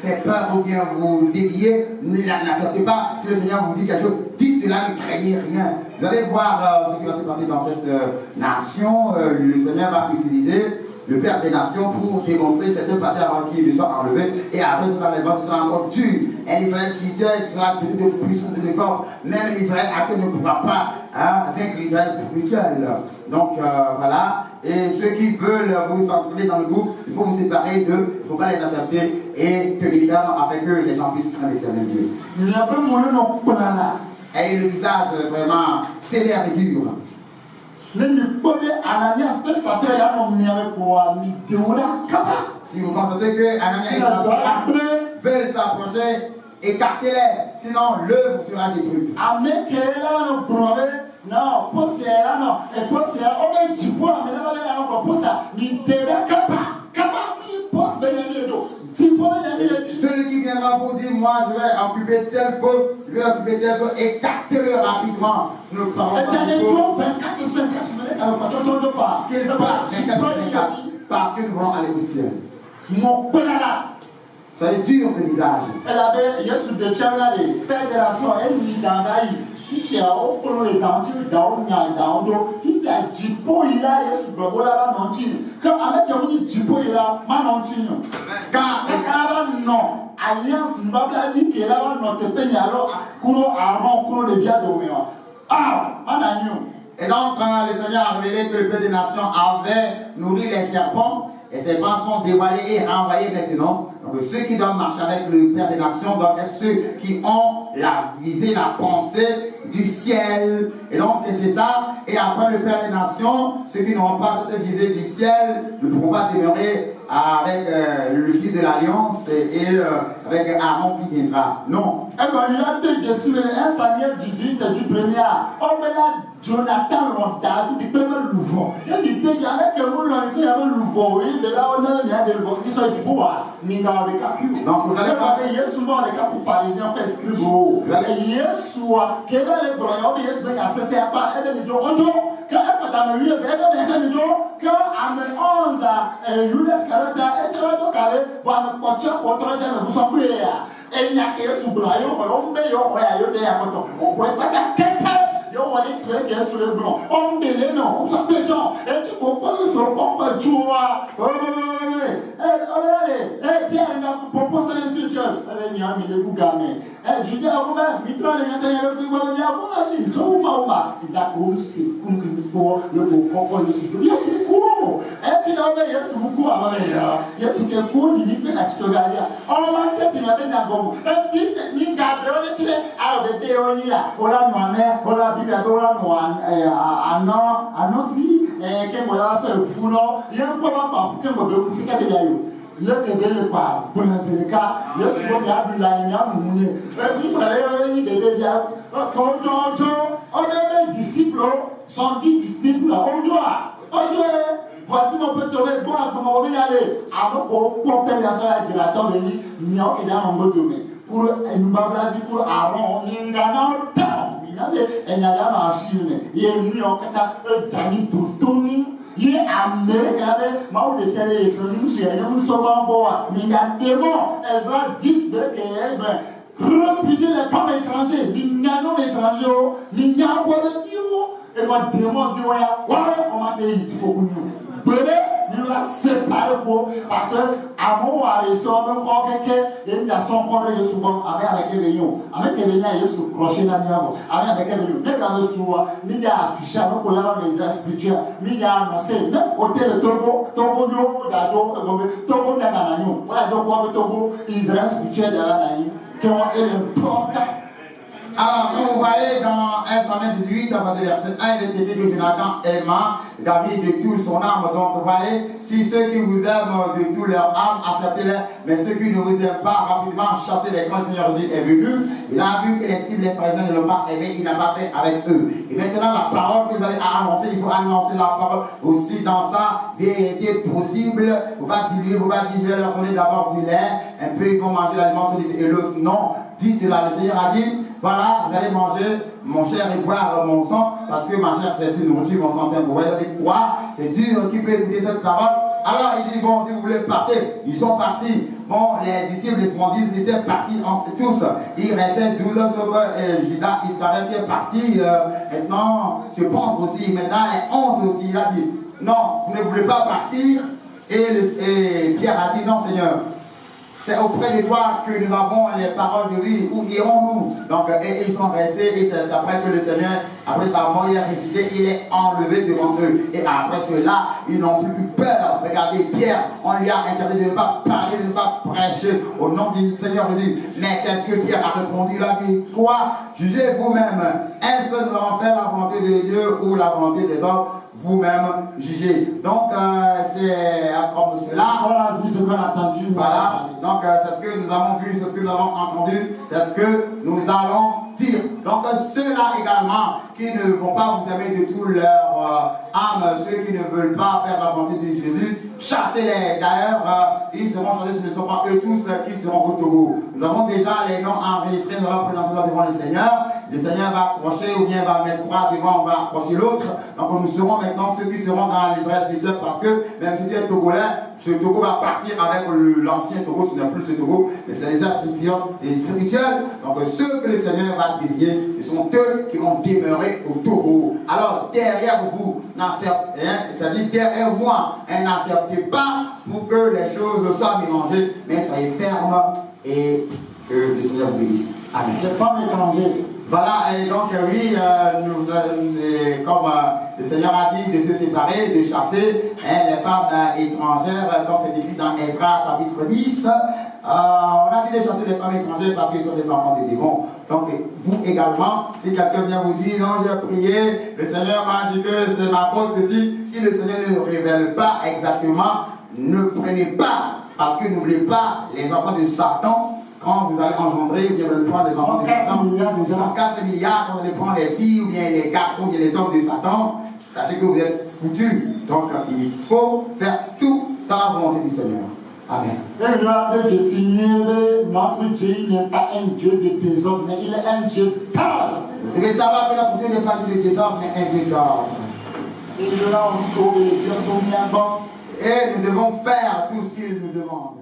faire peur ou bien vous dévier, n'acceptez pas. Si le Seigneur vous dit quelque chose, dites cela, ne craignez rien. Vous allez voir ce qui va se passer dans cette nation. Le Seigneur va utiliser le Père des Nations pour démontrer cette partie avant qu'il soit enlevé. Et après, ce sera encore dur. Et l'Israël spirituel sera de puissance de force. Même l'Israël actuel ne pourra pas vaincre l'Israël spirituel. Donc voilà. Et ceux qui veulent vous entraîner dans le groupe, il faut vous séparer d'eux. Il ne faut pas les accepter et tenir ferme afin que les gens puissent craindre l'éternel Dieu. Et le visage vraiment sévère et dur. Si vous constatez que Ananias et Saphira veulent s'approcher, écartez-les, sinon l'œuvre sera détruite. Celui qui viendra pour dire, moi je vais occuper tel poste, je vais occuper tel poste, écartez-le rapidement. Nous parlons pas qu'il part parce que nous voulons aller au ciel. Soyez dur de visage. Elle avait, Yesu de Fiamela, les pères de la soeur, elle lui d'envahir. Qui a au colon les dentiers, dans le qui a Jipo, il a Yesu de Bola, non, quand avec un Jipo, il a Manantino. Car non, alliance, Mbaba dit qu'il a notre pays, alors, Kouro, avant, Kouro, les biens d'Oméon. Ah, Managnon. Et donc, quand le Seigneur a révélé que le Père des Nations avait nourri les serpents, les serpents sont dévoilés et renvoyés maintenant. Donc, ceux qui doivent marcher avec le Père des Nations doivent être ceux qui ont la visée, la pensée du ciel. Et donc, c'est ça. Et après le Père des Nations, ceux qui n'auront pas cette visée du ciel ne pourront pas demeurer avec le fils de l'Alliance et avec Aaron qui viendra. Non. Eh bien, il a dit, je suis 1 Samuel 18 du premier. Oh, mais là, Jonathan Lontabi, du premier Louveau. Il dit déjà avec un mot, il y avait Louveau. Oui, mais là, on a des Louveau qui sont du pouvoir. Mais dans les cas plus. Donc, vous allez pas. Il y a souvent les cas pour parisiens, parce que il y a souvent, quel est le broyeur, il y a souvent, il y a cessé à pas, et bien, il dit, quand elle peut t'amener, elle quand à mes 11 ans, Judas Carota, et tu vas donc aller voir le coach contre le vous semblez. Et il y a que sous blanc, il y a un peu de yamoto. On voit pas ta tête. Il y a un expert qui est sur le blanc. On délai, non, on s'en fait gens. Et tu comprends sur le corps de joie. Pierre, il a proposé un sujet. Il y a mis le bougamé. Je dis à vous-même, Mitra, les gars, il y a le plus bon, il y a bon la vie. Il a comme c'est comme une bourre, le beau corps de sujet. Il y a ce cours. Et tu l'as vu, il y a ce beaucoup à il y a ce qui est court, il y a ce qui est court. On va tester, il y a bien un bon. Un type, il y a bien un type, ah, le déo, il a, on l'a demandé, on l'a dit, on l'a demandé, annonci, et que moi, là, c'est le pounon, il y a un peu de temps, que moi, je vais faire des yaïos. Il y a que des pas, bon, c'est le cas, il y a souvent, il y a de la ligne, il y a on est des disciples, 110 disciples, on doit, voici mon petit trouver, bon, on va y aller, avant qu'on perde la soeur à Diraton, il y a un bon domaine. Pour une babla du pour Aaron, il y a un temps, il y a un machine, il y a une yokata, Dani Toutoni. Il est américain, mais il y a des solutions, il y a des solutions, mais il y a des mots, Ezra 10, repudier les femmes étrangères, il y a non étrangers, il y a quoi de Dieu, et moi, démon, Dieu, on m'a dit, tu peux nous. Bébé, nous la séparer parce que à mon arrêté même quand quelqu'un il y a son corps de souvent avec les réunions avec les réunions il se crochet la nuit avec les réunions mais dans le soir il y a affiché avec les Israël spirituel il y a annoncé même hôtel Togo d'ado Togo d'Aganagnon voilà donc quoi Togo Israël spirituel d'Aganagnon qui ont important. Alors, comme vous voyez dans 1 Samuel 18, à partir du verset 1, il est écrit que Jonathan aima David de toute son âme. Donc, vous voyez, si ceux qui vous aiment de toute leur âme, acceptez-les. Mais ceux qui ne vous aiment pas, rapidement, chassez-les. Quand le Seigneur Jésus est venu, il a vu que les scribes, les pharisiens ne l'ont pas aimé, il n'a pas fait avec eux. Et maintenant, la parole que vous avez à annoncer, il faut annoncer la parole aussi dans sa vérité possible. Il ne faut pas diluer, il ne faut pas dire, je vais leur donner d'abord du lait, un peu, ils vont manger l'aliment solide et l'os. Non, dit cela. Le Seigneur a dit, voilà, vous allez manger mon chair et boire mon sang, parce que ma chair c'est une nourriture, mon sang est un bourreau. Vous savez quoi? C'est dur qui peut écouter cette parole. Alors il dit, bon, si vous voulez partir, ils sont partis. Bon, les disciples, les 70, ils étaient partis tous. Il restait 12 sauf Judas Iscariote qui est parti maintenant se pendre aussi. Maintenant, les 11 aussi. Il a dit, non, vous ne voulez pas partir. Et Pierre a dit, non Seigneur. C'est auprès de toi que nous avons les paroles de vie. Où irons-nous? Donc, et ils sont restés, et c'est après que le Seigneur, après sa mort, il est ressuscité, il est enlevé devant eux. Et après cela, ils n'ont plus eu peur. Regardez, Pierre, on lui a interdit de ne pas parler, de ne pas prêcher au nom du Seigneur Jésus. Mais qu'est-ce que Pierre a répondu? Il a dit, quoi? Jugez vous-même. Est-ce que nous allons faire la volonté de Dieu ou la volonté des hommes? Vous-même jugez. Donc, c'est comme cela. Voilà, vu ce qu'on a entendu. Voilà. Donc, c'est ce que nous avons vu, c'est ce que nous avons entendu, c'est ce que nous allons dire. Donc, ceux-là également qui ne vont pas vous aimer de tout leur âme, ceux qui ne veulent pas faire la volonté de Jésus, chassez-les. D'ailleurs, ils seront chassés, ce ne sont pas eux tous qui seront au Togo. Nous avons déjà les noms enregistrés, nous allons présenter ça devant le Seigneur. Le Seigneur va accrocher ou bien va mettre trois devant, on va accrocher l'autre. Donc, nous serons maintenant ceux qui seront dans l'Israël spirituel parce que même si tu es Togolais, ce Togo va partir avec l'ancien Togo, ce n'est plus ce Togo, mais c'est l'Israël spirituel. Donc, ceux que le Seigneur va désigner, ce sont eux qui vont demeurer au Togo. Alors, derrière vous, c'est-à-dire derrière moi, n'acceptez pas pour que les choses soient mélangées, mais soyez fermes et que le Seigneur vous bénisse. Amen. Les femmes étrangères. Voilà, et donc oui, comme le Seigneur a dit de se séparer, de chasser les femmes étrangères, comme c'est écrit dans Ezra chapitre 10. On a dit de chasser les femmes étrangères parce qu'ils sont des enfants des démons. Donc vous également, si quelqu'un vient vous dire, non, j'ai prié, le Seigneur m'a dit que c'est ma faute, ceci, si le Seigneur ne révèle pas exactement, ne prenez pas, parce que n'oubliez pas, les enfants de Satan, quand vous allez engendrer, ou bien le prendre les enfants de Satan, 104 milliards, quand vous allez prendre les filles, ou bien les garçons, ou bien les hommes de Satan, sachez que vous êtes foutus. Donc il faut faire tout dans la volonté du Seigneur. Amen. Et je signale, notre Dieu n'est pas un Dieu de désordre, mais il est un Dieu d'ordre. Vous devez savoir que notre Dieu n'est pas un Dieu de désordre, mais un Dieu d'ordre. Et nous devons faire tout ce qu'il nous demande.